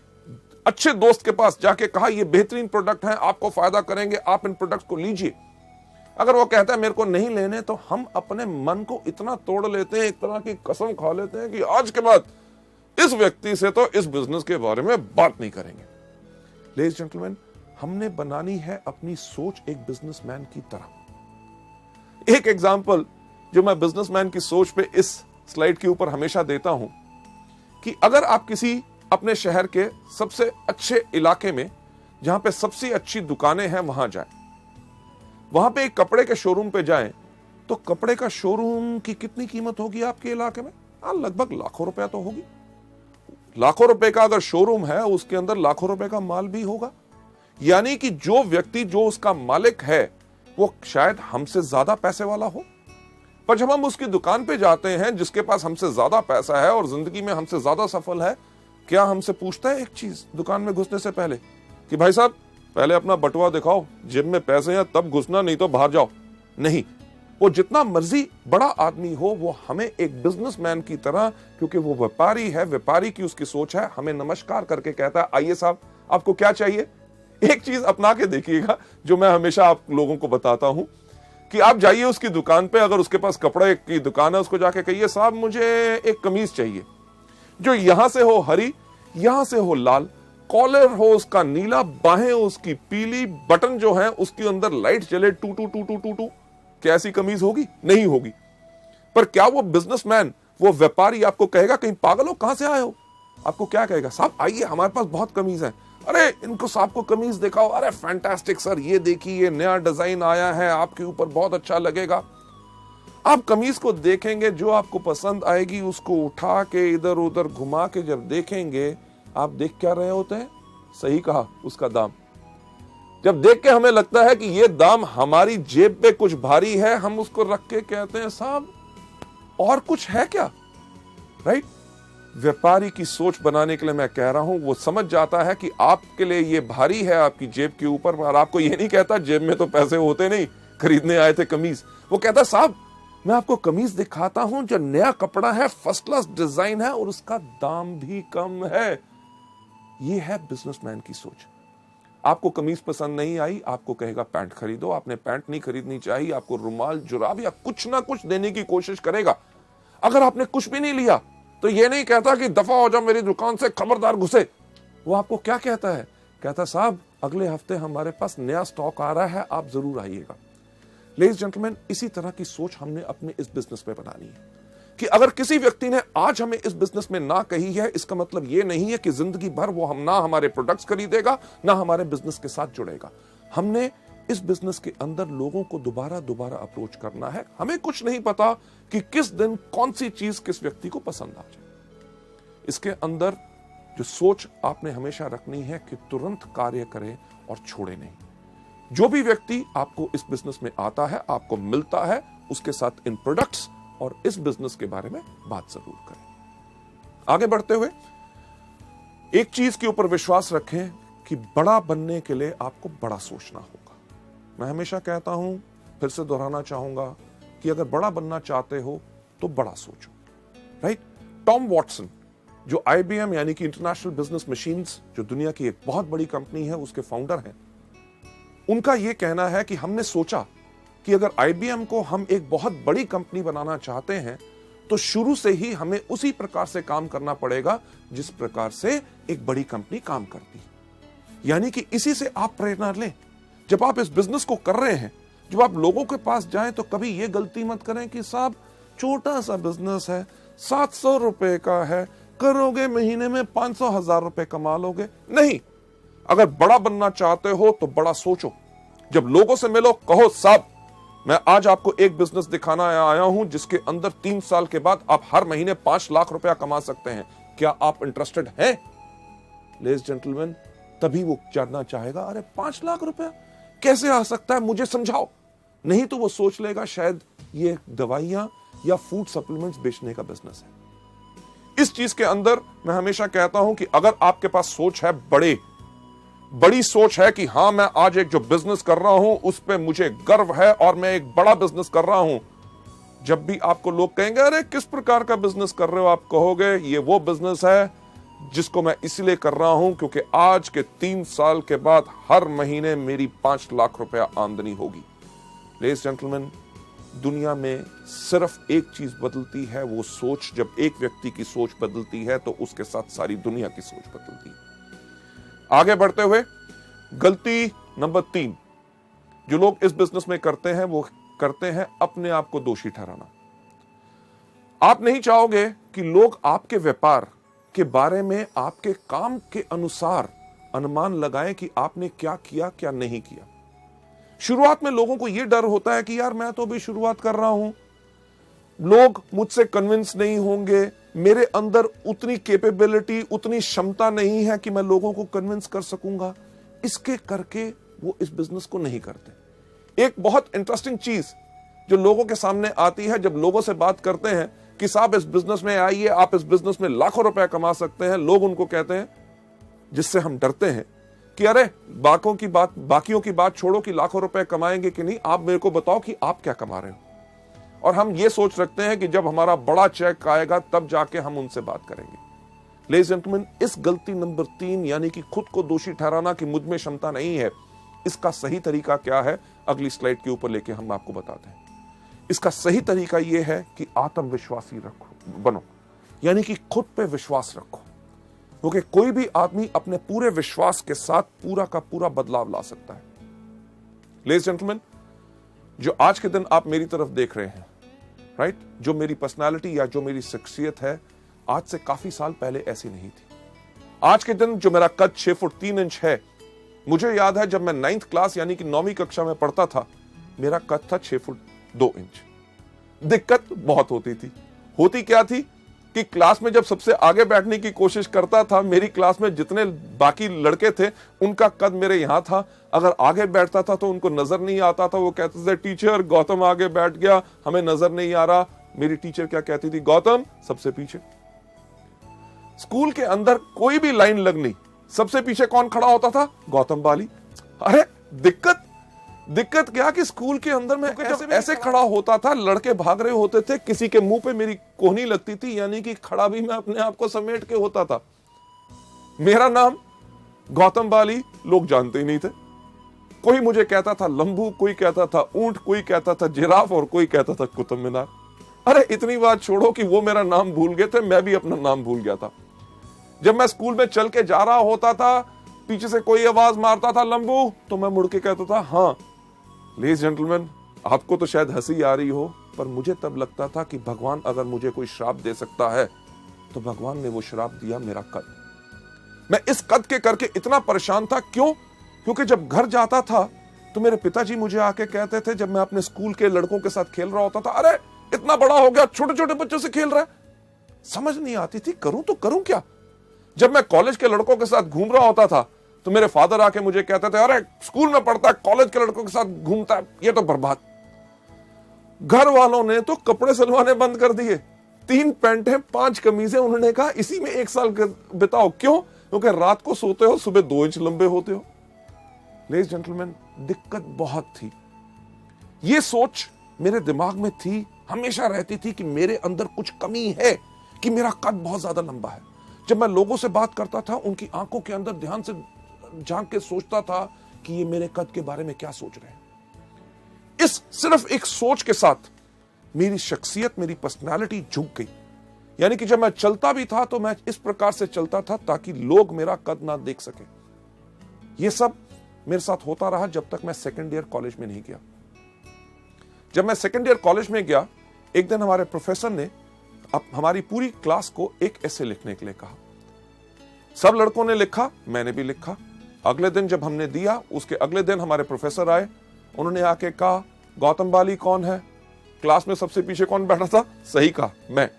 अच्छे दोस्त के पास जाके कहा ये बेहतरीन प्रोडक्ट है, आपको फायदा करेंगे, आप इन प्रोडक्ट को लीजिए, अगर वो कहता है मेरे को नहीं लेने, तो हम अपने मन को इतना तोड़ लेते हैं, एक तरह की कसम खा लेते हैं कि आज के बाद इस व्यक्ति से तो इस बिजनेस के बारे में बात नहीं करेंगे। लेडीज जेंटलमैन, हमने बनानी है अपनी सोच एक बिजनेसमैन की तरह। एक एग्जांपल जो मैं बिजनेसमैन की सोच पे इस स्लाइड के ऊपर हमेशा देता हूं कि अगर आप किसी अपने शहर के सबसे अच्छे इलाके में जहां पे सबसे अच्छी दुकानें हैं वहां जाएं, वहां पे एक कपड़े के शोरूम पे जाएं, तो कपड़े का शोरूम की कितनी कीमत होगी आपके इलाके में? लगभग लाखों रुपया तो होगी। लाखों रुपए का अगर शोरूम है उसके अंदर लाखों रुपए का माल भी होगा। यानी कि जो व्यक्ति जो उसका मालिक है वो शायद हमसे ज्यादा पैसे वाला हो, पर जब हम उसकी दुकान पे जाते हैं जिसके पास हमसे ज्यादा पैसा है और जिंदगी में हमसे ज्यादा सफल है, क्या हमसे पूछता है एक चीज दुकान में घुसने से पहले कि भाई साहब पहले अपना बटुआ दिखाओ, जेब में पैसे हैं तब घुसना, नहीं तो बाहर जाओ? नहीं, वो जितना मर्जी बड़ा आदमी हो वो हमें एक बिजनेसमैन की तरह, क्योंकि वो व्यापारी है, व्यापारी की उसकी सोच है, हमें नमस्कार करके कहता है आइए साहब आपको क्या चाहिए। एक चीज अपना के देखिएगा जो मैं हमेशा आप लोगों को बताता हूं कि आप जाइए उसकी दुकान पे, अगर उसके पास कपड़े की दुकान है उसको जाके कहिए साहब मुझे एक कमीज चाहिए जो यहां से हो हरी, यहां से हो लाल, कॉलर हो उसका नीला, बाहें उसकी पीली, बटन जो है उसके अंदर लाइट जले टू टू टू टू टू टू। क्या ऐसी कमीज होगी? नहीं होगी। पर क्या वो बिजनेसमैन, वो व्यापारी आपको कहेगा कहीं पागल हो, कहां से आए हो? आपको क्या कहेगा? साहब आइए हमारे पास बहुत कमीज है, अरे इनको साहब को कमीज दिखाओ, अरे फैंटास्टिक सर ये देखिए ये नया डिजाइन आया है, आपके ऊपर बहुत अच्छा लगेगा। आप कमीज को देखेंगे, जो आपको पसंद आएगी उसको उठा के इधर उधर घुमा के जब देखेंगे, आप देख क्या रहे होते हैं? सही कहा, उसका दाम। जब देख के हमें लगता है कि ये दाम हमारी जेब पे कुछ भारी है, हम उसको रख के कहते हैं साहब और कुछ है क्या, राइट? व्यापारी की सोच बनाने के लिए मैं कह रहा हूं, वो समझ जाता है कि आपके लिए ये भारी है आपकी जेब के ऊपर, और आपको ये नहीं कहता जेब में तो पैसे होते नहीं, खरीदने आए थे कमीज। वो कहता साहब मैं आपको कमीज दिखाता हूं जो नया कपड़ा है, फर्स्ट क्लास डिजाइन है और उसका दाम भी कम है। ये है बिजनेसमैन की सोच। आपको कमीज पसंद नहीं आई, आपको कहेगा पैंट खरीदो। आपने पैंट नहीं खरीदनी चाहिए, आपको रुमाल, जुराब या कुछ ना कुछ देने की कोशिश करेगा। अगर आपने कुछ भी नहीं लिया तो ये नहीं कहता कि दफा हो जाओ मेरी दुकान से, खबरदार घुसे। वो आपको क्या कहता है? कहता साहब अगले हफ्ते हमारे पास नया स्टॉक आ रहा है, आप जरूर आइएगा। लेडीज जेंटलमैन, इसी तरह की सोच हमने अपने इस बिजनेस में बनानी है कि अगर किसी व्यक्ति ने आज हमें इस बिजनेस में ना कही है, इसका मतलब ये नहीं है कि जिंदगी भर वो हम ना हमारे प्रोडक्ट्स खरीदेगा ना हमारे बिजनेस के साथ जुड़ेगा। हमने इस बिजनेस के अंदर लोगों को दोबारा दोबारा अप्रोच करना है। हमें कुछ नहीं पता कि किस दिन कौन सी चीज किस व्यक्ति को पसंद आ जाए। इसके अंदर जो सोच आपने हमेशा रखनी है कि तुरंत कार्य करें और छोड़े नहीं। जो भी व्यक्ति आपको इस बिजनेस में आता है, आपको मिलता है, उसके साथ इन प्रोडक्ट्स और इस बिजनेस के बारे में बात जरूर करें। आगे बढ़ते हुए एक चीज के ऊपर विश्वास रखें कि बड़ा बनने के लिए आपको बड़ा सोचना होगा। मैं हमेशा कहता हूं, फिर से दोहराना चाहूंगा कि अगर बड़ा बनना चाहते हो तो बड़ा सोचो, राइट? टॉम वॉटसन, जो IBM यानी कि इंटरनेशनल बिजनेस मशीन्स, जो दुनिया की एक बहुत बड़ी कंपनी है, उसके फाउंडर हैं, उनका यह कहना है कि हमने सोचा कि अगर IBM को हम एक बहुत बड़ी कंपनी बनाना चाहते हैं तो शुरू से ही हमें उसी प्रकार से काम करना पड़ेगा जिस प्रकार से एक बड़ी कंपनी काम करती है। यानी कि इसी से आप प्रेरणा लें। जब आप इस बिजनेस को कर रहे हैं, जब आप लोगों के पास जाएं तो कभी यह गलती मत करें कि साहब छोटा सा बिजनेस है, 700 रुपए का है, करोगे महीने में 500,000 रुपए कमा लोगे। नहीं, अगर बड़ा बनना चाहते हो तो बड़ा सोचो। जब लोगों से मिलो, कहो साहब मैं आज आपको एक बिजनेस दिखाना आया हूं जिसके अंदर 3 साल के बाद आप हर महीने 5 लाख रुपया कमा सकते हैं, क्या आप इंटरेस्टेड हैं? लेडीज जेंटलमैन, तभी वो जानना चाहेगा, अरे 5 लाख रुपया कैसे आ सकता है, मुझे समझाओ। नहीं तो वो सोच लेगा शायद ये दवाइयां या फूड सप्लीमेंट्स बेचने का बिजनेस है। इस चीज के अंदर मैं हमेशा कहता हूं कि अगर आपके पास सोच है, बड़ी सोच है कि हां मैं आज एक जो बिजनेस कर रहा हूं उस पे मुझे गर्व है और मैं एक बड़ा बिजनेस कर रहा हूं, जब भी आपको लोग कहेंगे अरे किस प्रकार का बिजनेस कर रहे हो, आप कहोगे ये वो बिजनेस है जिसको मैं इसलिए कर रहा हूं क्योंकि आज के 3 साल के बाद हर महीने मेरी 5 लाख रुपया आमदनी होगी। लेडीज जेंटलमैन, दुनिया में सिर्फ एक चीज बदलती है, वो सोच। जब एक व्यक्ति की सोच बदलती है तो उसके साथ सारी दुनिया की सोच बदलती है। आगे बढ़ते हुए गलती नंबर 3 जो लोग इस बिजनेस में करते हैं, वो करते हैं अपने आप को दोषी ठहराना। आप नहीं चाहोगे कि लोग आपके व्यापार के बारे में आपके काम के अनुसार अनुमान लगाएं कि आपने क्या किया क्या नहीं किया। शुरुआत में लोगों को यह डर होता है कि यार मैं तो अभी शुरुआत कर रहा हूं, लोग मुझसे कन्विंस नहीं होंगे, मेरे अंदर उतनी कैपेबिलिटी, उतनी क्षमता नहीं है कि मैं लोगों को कन्विंस कर सकूंगा। इसके करके वो इस बिजनेस को नहीं करते। एक बहुत इंटरेस्टिंग चीज जो लोगों के सामने आती है जब लोगों से बात करते हैं कि साहब इस बिजनेस में आइए, आप इस बिजनेस में लाखों रुपए कमा सकते हैं, लोग उनको कहते हैं, जिससे हम डरते हैं कि अरे बाकियों की बात छोड़ो कि लाखों रुपए कमाएंगे कि नहीं, आप मेरे को बताओ कि आप क्या कमा रहे हो। और हम ये सोच रखते हैं कि जब हमारा बड़ा चेक आएगा तब जाके हम उनसे बात करेंगे। लेडीज जेंटलमैन, इस गलती नंबर 3 यानी कि खुद को दोषी ठहराना कि मुझ में क्षमता नहीं है, इसका सही तरीका क्या है अगली स्लाइड के ऊपर लेके हम आपको बताते हैं। इसका सही तरीका यह है कि आत्मविश्वासी बनो, यानी कि खुद पे विश्वास रखो, क्योंकि कोई भी आदमी अपने पूरे विश्वास के साथ पूरा का पूरा बदलाव ला सकता है। लेडीज जेंटलमैन, जो आज के दिन आप मेरी तरफ देख रहे हैं, राइट, जो मेरी पर्सनालिटी या जो मेरी शख्सियत है, आज से काफी साल पहले ऐसी नहीं थी। आज के दिन जो मेरा कद 6 फुट 3 इंच है, मुझे याद है जब मैं 9th क्लास यानी कि 9वीं कक्षा में पढ़ता था, मेरा कद था 6 फुट 2 इंच। दिक्कत बहुत होती थी। होती क्या थी कि क्लास में जब सबसे आगे बैठने की कोशिश करता था, मेरी क्लास में जितने बाकी लड़के थे उनका कद मेरे यहां था, अगर आगे बैठता था तो उनको नजर नहीं आता था। वो कहते थे टीचर गौतम आगे बैठ गया, हमें नजर नहीं आ रहा। मेरी टीचर क्या कहती थी, गौतम सबसे पीछे। स्कूल के अंदर कोई भी लाइन लगनी, सबसे पीछे कौन खड़ा होता था, गौतम बाली। अरे दिक्कत क्या कि स्कूल के अंदर में ऐसे खड़ा होता था, लड़के भाग रहे होते थे, किसी के मुंह पे मेरी कोहनी लगती थी, यानी कि खड़ा भी मैं अपने आप को समेट के होता था। मेरा नाम गौतम बाली लोग जानते ही नहीं थे। कोई मुझे कहता था लंबू, कोई कहता था ऊंट, कोई कहता था जिराफ और कोई कहता था कुतुब मीनार। अरे इतनी बात छोड़ो कि वो मेरा नाम भूल गए थे, मैं भी अपना नाम भूल गया था। जब मैं स्कूल में चल के जा रहा होता था, पीछे से कोई आवाज मारता था लंबू, तो मैं मुड़ के कहता था हाँ। लेडीज जेंटलमैन, आपको तो शायद हंसी आ रही हो, पर मुझे तब लगता था कि भगवान अगर मुझे कोई श्राप दे सकता है तो भगवान ने वो श्राप दिया मेरा कद। मैं इस कद के करके इतना परेशान था। क्यों? क्योंकि जब घर जाता था तो मेरे पिताजी मुझे आके कहते थे, जब मैं अपने स्कूल के लड़कों के साथ खेल रहा होता था, अरे इतना बड़ा हो गया, छोटे छोटे बच्चों से खेल रहा है। समझ नहीं आती थी करूं तो करूं क्या। जब मैं कॉलेज के लड़कों के साथ घूम रहा होता था तो मेरे फादर आके मुझे कहते थे, अरे स्कूल में पढ़ता है, कॉलेज के लड़कों के साथ घूमता है, ये तो बर्बाद। घर वालों ने तो कपड़े सिलवाने बंद कर दिए। 3 पैंटें 5 कमीजें, उन्होंने कहा इसी में 1 साल बिताओ। क्यों? क्योंकि रात को सोते हो, सुबह 2 इंच लंबे होते हो। लेडीज जेंटलमैन, दिक्कत बहुत थी। ये सोच मेरे दिमाग में थी, हमेशा रहती थी कि मेरे अंदर कुछ कमी है, कि मेरा कद बहुत ज्यादा लंबा है। जब मैं लोगों से बात करता था, उनकी आंखों के अंदर ध्यान से झांक के सोचता था कि ये मेरे कद के बारे में क्या सोच रहे हैं। इस सिर्फ एक सोच के साथ मेरी शख्सियत, मेरी पर्सनालिटी झुक गई। यानी कि जब मैं चलता भी था तो मैं इस प्रकार से चलता था ताकि लोग मेरा कद ना देख सके। यह सब मेरे साथ होता रहा जब तक मैं सेकेंड ईयर कॉलेज में नहीं गया। जब मैं सेकेंड ईयर कॉलेज में गया, एक दिन हमारे प्रोफेसर ने हमारी पूरी क्लास को एक ऐसे लिखने के लिए कहा। सब लड़कों ने लिखा, मैंने भी लिखा। अगले दिन जब हमने दिया, उसके अगले दिन हमारे प्रोफेसर आए। उन्होंने आके कहा, गौतम बाली कौन है? क्लास में सबसे पीछे कौन बैठा था? सही कहा, मैं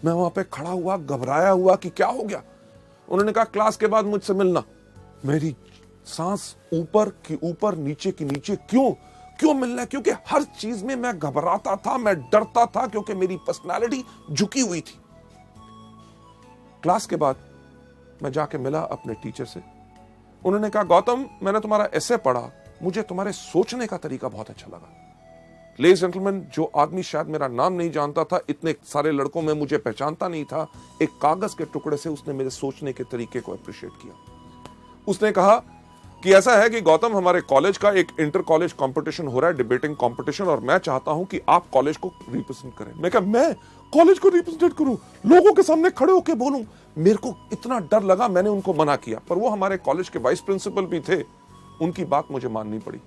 वहां पे खड़ा हुआ, घबराया हुआ कि क्या हो गया। उन्होंने कहा, क्लास के बाद मुझसे मिलना। मेरी सांस ऊपर की ऊपर, नीचे की नीचे। क्यों मिलना? क्योंकि हर चीज में मैं घबराता था, मैं डरता था, क्योंकि मेरी पर्सनालिटी झुकी हुई थी। क्लास के बाद मैं जाके मिला अपने टीचर से। उन्होंने कहा, गौतम, मैंने तुम्हारा एसे पढ़ा, मुझे तुम्हारे सोचने का तरीका बहुत अच्छा लगा। लेडीज जेंटलमैन, जो आदमी शायद मेरा नाम नहीं जानता था, इतने सारे लड़कों में मुझे पहचानता नहीं था, एक कागज के टुकड़े से उसने मेरे सोचने के तरीके को अप्रिशिएट किया। उसने कहा कि ऐसा है कि गौतम, हमारे कॉलेज का एक इंटर कॉलेज कंपटीशन हो रहा है, डिबेटिंग कंपटीशन, और मैं चाहता हूं कि आप कॉलेज को रिप्रेजेंट करें। मैं कहा, मैं कॉलेज को रिप्रेजेंट करूं, लोगों के सामने खड़े होकर बोलूं? मेरे को इतना डर लगा, मैंने उनको मना किया। पर वो हमारे कॉलेज के वाइस प्रिंसिपल भी थे, उनकी बात मुझे माननी पड़ी।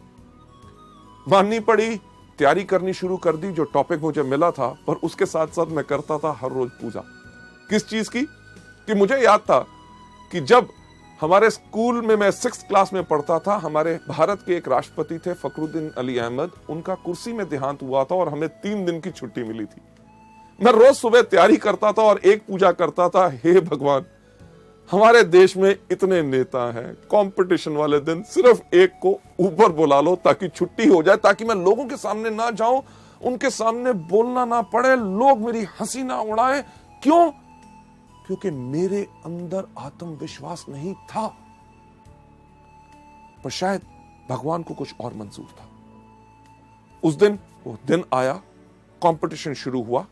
तैयारी करनी शुरू कर दी। जो टॉपिक मुझे मिला था, पर उसके साथ साथ मैं करता था हर रोज पूजा। किस चीज की? कि मुझे याद था कि जब हमारे स्कूल में मैं 6th क्लास में पढ़ता था, हमारे भारत के एक राष्ट्रपति थे फखरुद्दीन अली अहमद, उनका कुर्सी में देहांत हुआ था और हमें 3 दिन की छुट्टी मिली थी। मैं रोज सुबह तैयारी करता था और एक पूजा करता था, हे भगवान, हमारे देश में इतने नेता हैं, कंपटीशन वाले दिन सिर्फ एक को ऊपर बुला लो ताकि छुट्टी हो जाए, ताकि मैं लोगों के सामने ना जाऊं, उनके सामने बोलना ना पड़े, लोग मेरी हंसी ना उड़ाएं। क्यों? क्योंकि मेरे अंदर आत्मविश्वास नहीं था। पर शायद भगवान को कुछ और मंजूर था। उस दिन वो दिन आया, कंपटीशन शुरू हुआ।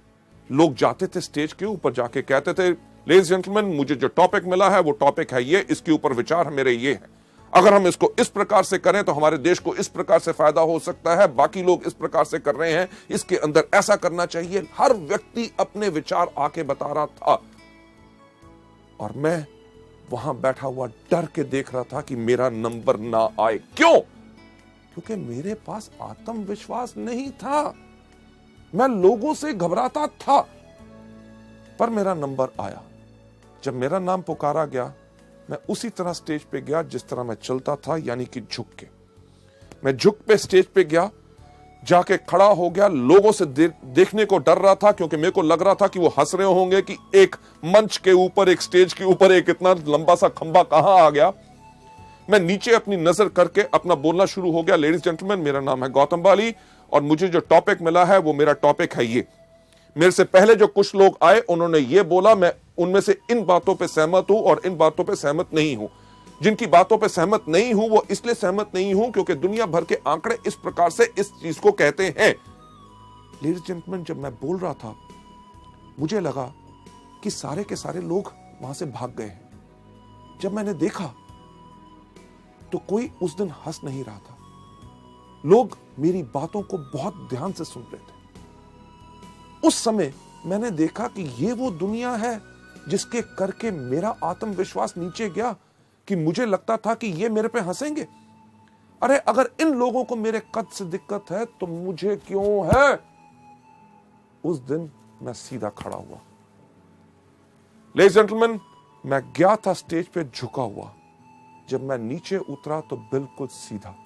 लोग जाते थे स्टेज के ऊपर, जाके कहते थे, लेडीज जेंटलमैन, मुझे जो टॉपिक मिला है वो टॉपिक है ये, इसके ऊपर विचार मेरे ये है, अगर हम इसको इस प्रकार से करें तो हमारे देश को इस प्रकार से फायदा हो सकता है, बाकी लोग इस प्रकार से कर रहे हैं, इसके अंदर ऐसा करना चाहिए। हर व्यक्ति अपने विचार आके बता रहा था और मैं वहां बैठा हुआ डर के देख रहा था कि मेरा नंबर ना आए। क्यों? क्योंकि मेरे पास आत्मविश्वास नहीं था, मैं लोगों से घबराता था। पर मेरा नंबर आया। जब मेरा नाम पुकारा गया, मैं उसी तरह स्टेज पे गया जिस तरह मैं चलता था, यानी कि झुक के। मैं झुक पे स्टेज पे गया, जाके खड़ा हो गया। लोगों से देखने को डर रहा था, क्योंकि मेरे को लग रहा था कि वो हंस रहे होंगे कि एक मंच के ऊपर, एक स्टेज के ऊपर एक इतना लंबा सा खंबा कहां आ गया। मैं नीचे अपनी नजर करके अपना बोलना शुरू हो गया, लेडीज जेंटलमैन, मेरा नाम है गौतम बाली और मुझे जो टॉपिक मिला है वो मेरा टॉपिक है ये। मेरे से पहले जो कुछ लोग आए, उन्होंने ये बोला, मैं उनमें से इन बातों पे सहमत हूं और इन बातों पे सहमत नहीं हूं। जिनकी बातों पे सहमत नहीं हूं वो इसलिए सहमत नहीं हूं क्योंकि दुनिया भर के आंकड़े इस प्रकार से इस चीज को कहते हैं। लेडीज जेंटलमैन, जब मैं बोल रहा था, मुझे लगा कि सारे के सारे लोग वहां से भाग गए हैं। जब मैंने देखा तो कोई उस दिन हंस नहीं रहा था। लोग मेरी बातों को बहुत ध्यान से सुन रहे थे। उस समय मैंने देखा कि ये वो दुनिया है जिसके करके मेरा आत्मविश्वास नीचे गया, कि मुझे लगता था कि ये मेरे पे हंसेंगे। अरे अगर इन लोगों को मेरे कद से दिक्कत है तो मुझे क्यों है? उस दिन मैं सीधा खड़ा हुआ। लेडीज जेंटलमैन, मैं गया था स्टेज पे झुका हुआ। जब मैं नीचे उतरा तो बिल्कुल सीधा।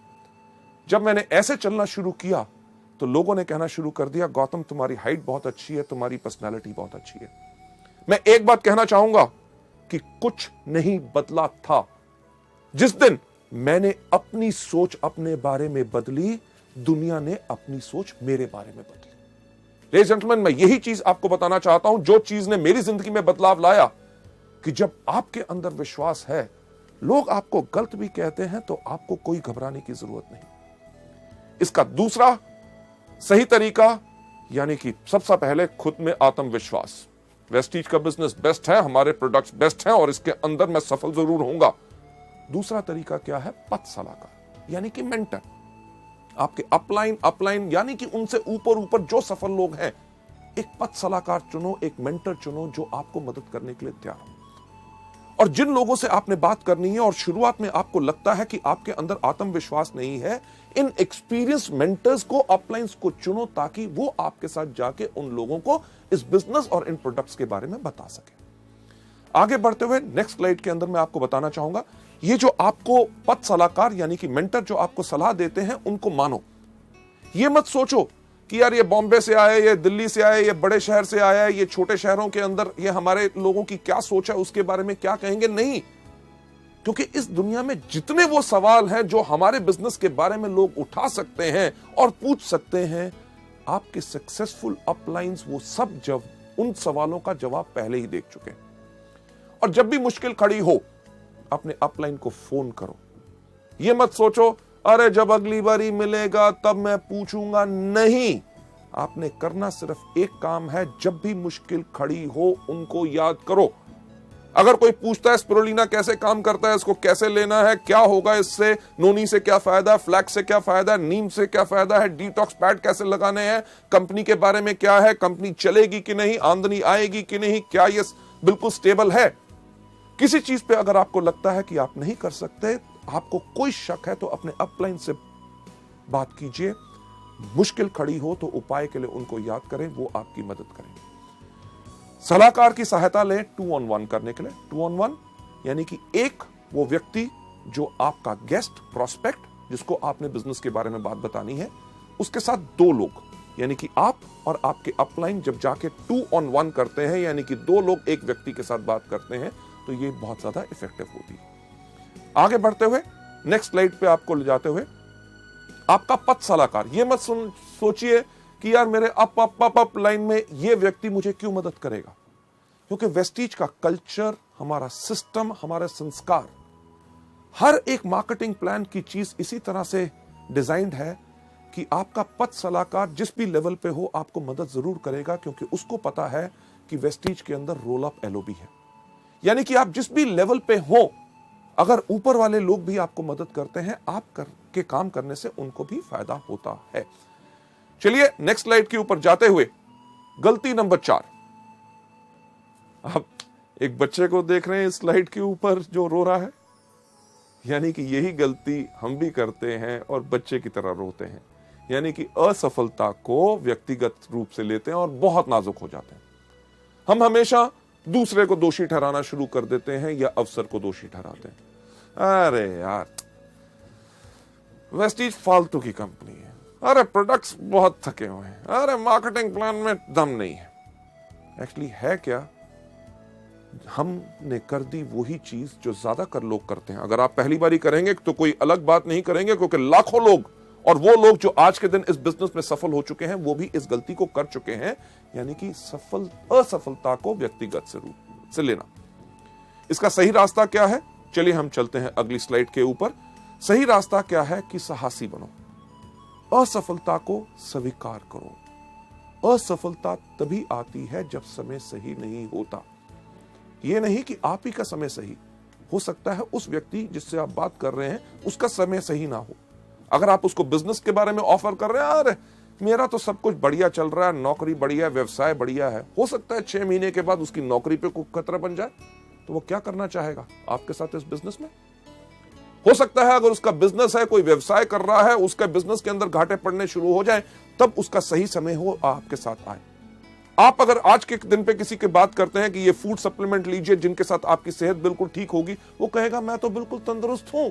जब मैंने ऐसे चलना शुरू किया तो लोगों ने कहना शुरू कर दिया, गौतम, तुम्हारी हाइट बहुत अच्छी है, तुम्हारी पर्सनालिटी बहुत अच्छी है। मैं एक बात कहना चाहूंगा कि कुछ नहीं बदला था। जिस दिन मैंने अपनी सोच अपने बारे में बदली, दुनिया ने अपनी सोच मेरे बारे में बदली। लेडीज एंड जेंटलमैन, मैं यही चीज आपको बताना चाहता हूं, जो चीज ने मेरी जिंदगी में बदलाव लाया, कि जब आपके अंदर विश्वास है, लोग आपको गलत भी कहते हैं तो आपको कोई घबराने की जरूरत नहीं। इसका दूसरा सही तरीका, यानी कि सबसे पहले खुद में आत्मविश्वास। वेस्टीज का बिजनेस बेस्ट है, हमारे प्रोडक्ट्स बेस्ट हैं और इसके अंदर मैं सफल जरूर होऊंगा। दूसरा तरीका क्या है? पथ सलाहकार, यानी कि मेंटर। आपके अपलाइन यानी कि उनसे ऊपर जो सफल लोग हैं, एक पथ सलाहकार चुनो, एक मेंटर चुनो जो आपको मदद करने के लिए तैयार हो। और जिन लोगों से आपने बात करनी है और शुरुआत में आपको लगता है कि आपके अंदर आत्मविश्वास नहीं है, इन एक्सपीरियंस मेंटर्स को, अपलाइंस को चुनो, ताकि वो आपके साथ जाके उन लोगों को इस बिजनेस और इन प्रोडक्ट्स के बारे में बता सके। आगे बढ़ते हुए नेक्स्ट स्लाइड के अंदर मैं आपको बताना चाहूंगा, ये जो आपको पथ सलाहकार यानी कि मेंटर जो आपको सलाह देते हैं, उनको मानो। ये मत सोचो कि यार ये बॉम्बे से आए, ये दिल्ली से आए, ये बड़े शहर से आया है, ये छोटे शहरों के अंदर ये हमारे लोगों की क्या सोच है, उसके बारे में क्या कहेंगे। नहीं, क्योंकि इस दुनिया में जितने वो सवाल हैं जो हमारे बिजनेस के बारे में लोग उठा सकते हैं और पूछ सकते हैं, आपके सक्सेसफुल अपलाइंस वो सब जब उन सवालों का जवाब पहले ही देख चुके हैं। और जब भी मुश्किल खड़ी हो, अपने अपलाइन को फोन करो। ये मत सोचो अरे जब अगली बारी मिलेगा तब मैं पूछूंगा। नहीं, आपने करना सिर्फ एक काम है, जब भी मुश्किल खड़ी हो उनको याद करो। अगर कोई पूछता है स्पिरुलिना कैसे काम करता है, इसको कैसे लेना है, क्या होगा इससे, नोनी से क्या फायदा है, फ्लैक्स से क्या फायदा है, नीम से क्या फायदा है, डिटॉक्स पैड कैसे लगाने हैं, कंपनी के बारे में क्या है, कंपनी चलेगी कि नहीं, आमदनी आएगी कि नहीं, क्या ये बिल्कुल स्टेबल है, किसी चीज पे अगर आपको लगता है कि आप नहीं कर सकते, आपको कोई शक है, तो अपने अपलाइन से बात कीजिए। मुश्किल खड़ी हो तो उपाय के लिए उनको याद करें, वो आपकी मदद करेंगे। सलाहकार की सहायता लें 2-on-1 करने के लिए। 2-on-1 यानी कि एक वो व्यक्ति जो आपका गेस्ट प्रोस्पेक्ट, जिसको आपने बिजनेस के बारे में बात बतानी है, उसके साथ 2 लोग, यानी कि आप और आपके अपलाइन जब जाके 2-on-1 करते हैं, यानी कि 2 लोग एक व्यक्ति के साथ बात करते हैं, तो ये बहुत ज्यादा इफेक्टिव होती है। आगे बढ़ते हुए नेक्स्ट स्लाइड पे आपको ले जाते हुए, आपका पथ सलाहकार। ये मत सोचिए कि यार मेरे अप लाइन में ये व्यक्ति मुझे क्यों मदद करेगा, क्योंकि वेस्टीज का कल्चर, हमारा सिस्टम, हमारे संस्कार, हर एक मार्केटिंग प्लान की चीज इसी तरह से डिजाइंड है कि आपका पथ सलाहकार जिस भी लेवल पे हो आपको मदद जरूर करेगा, क्योंकि उसको पता है कि वेस्टीज के अंदर रोल अप एलओबी है। यानी कि आप जिस भी लेवल पे हो, अगर ऊपर वाले लोग भी आपको मदद करते हैं, आप के काम करने से उनको भी फायदा होता है। चलिए नेक्स्ट स्लाइड के ऊपर जाते हुए, गलती नंबर 4। आप एक बच्चे को देख रहे हैं इस स्लाइड के ऊपर जो रो रहा है, यानी कि यही गलती हम भी करते हैं और बच्चे की तरह रोते हैं, यानी कि असफलता को व्यक्तिगत रूप से लेते हैं और बहुत नाजुक हो जाते हैं। हम हमेशा दूसरे को दोषी ठहराना शुरू कर देते हैं या अवसर को दोषी ठहराते हैं। अरे यार वेस्टीज फालतू की कंपनी है, अरे प्रोडक्ट्स बहुत थके हुए हैं, अरे मार्केटिंग प्लान में दम नहीं है। एक्चुअली है क्या, हमने कर दी वही चीज जो ज्यादातर लोग करते हैं। अगर आप पहली बारी करेंगे तो कोई अलग बात नहीं करेंगे, क्योंकि लाखों लोग, और वो लोग जो आज के दिन इस बिजनेस में सफल हो चुके हैं, वो भी इस गलती को कर चुके हैं, यानी कि असफलता को व्यक्तिगत रूप से लेना। इसका सही रास्ता क्या है? चलिए हम चलते हैं अगली स्लाइड के ऊपर। सही रास्ता क्या है कि साहसी बनो, असफलता को स्वीकार करो। असफलता तभी आती है जब समय सही नहीं होता। यह नहीं कि आप ही का समय सही हो सकता है, उस व्यक्ति जिससे आप बात कर रहे हैं उसका समय सही ना हो। अगर आप उसको बिजनेस के बारे में ऑफर कर रहे हैं, अरे मेरा तो सब कुछ बढ़िया चल रहा है, नौकरी बढ़िया, व्यवसाय बढ़िया है, हो सकता है 6 महीने के बाद उसकी नौकरी पे कोई खतरा बन जाए, तो वो क्या करना चाहेगा आपके साथ इस बिजनेस में? हो सकता है अगर उसका बिजनेस है, कोई व्यवसाय कर रहा है, उसका बिजनेस के अंदर घाटे पड़ने शुरू हो जाए, तब उसका सही समय हो आपके साथ आए। आप अगर आज के दिन पे किसी की बात करते हैं कि ये फूड सप्लीमेंट लीजिए जिनके साथ आपकी सेहत बिल्कुल ठीक होगी, वो कहेगा मैं तो बिल्कुल तंदुरुस्त हूं।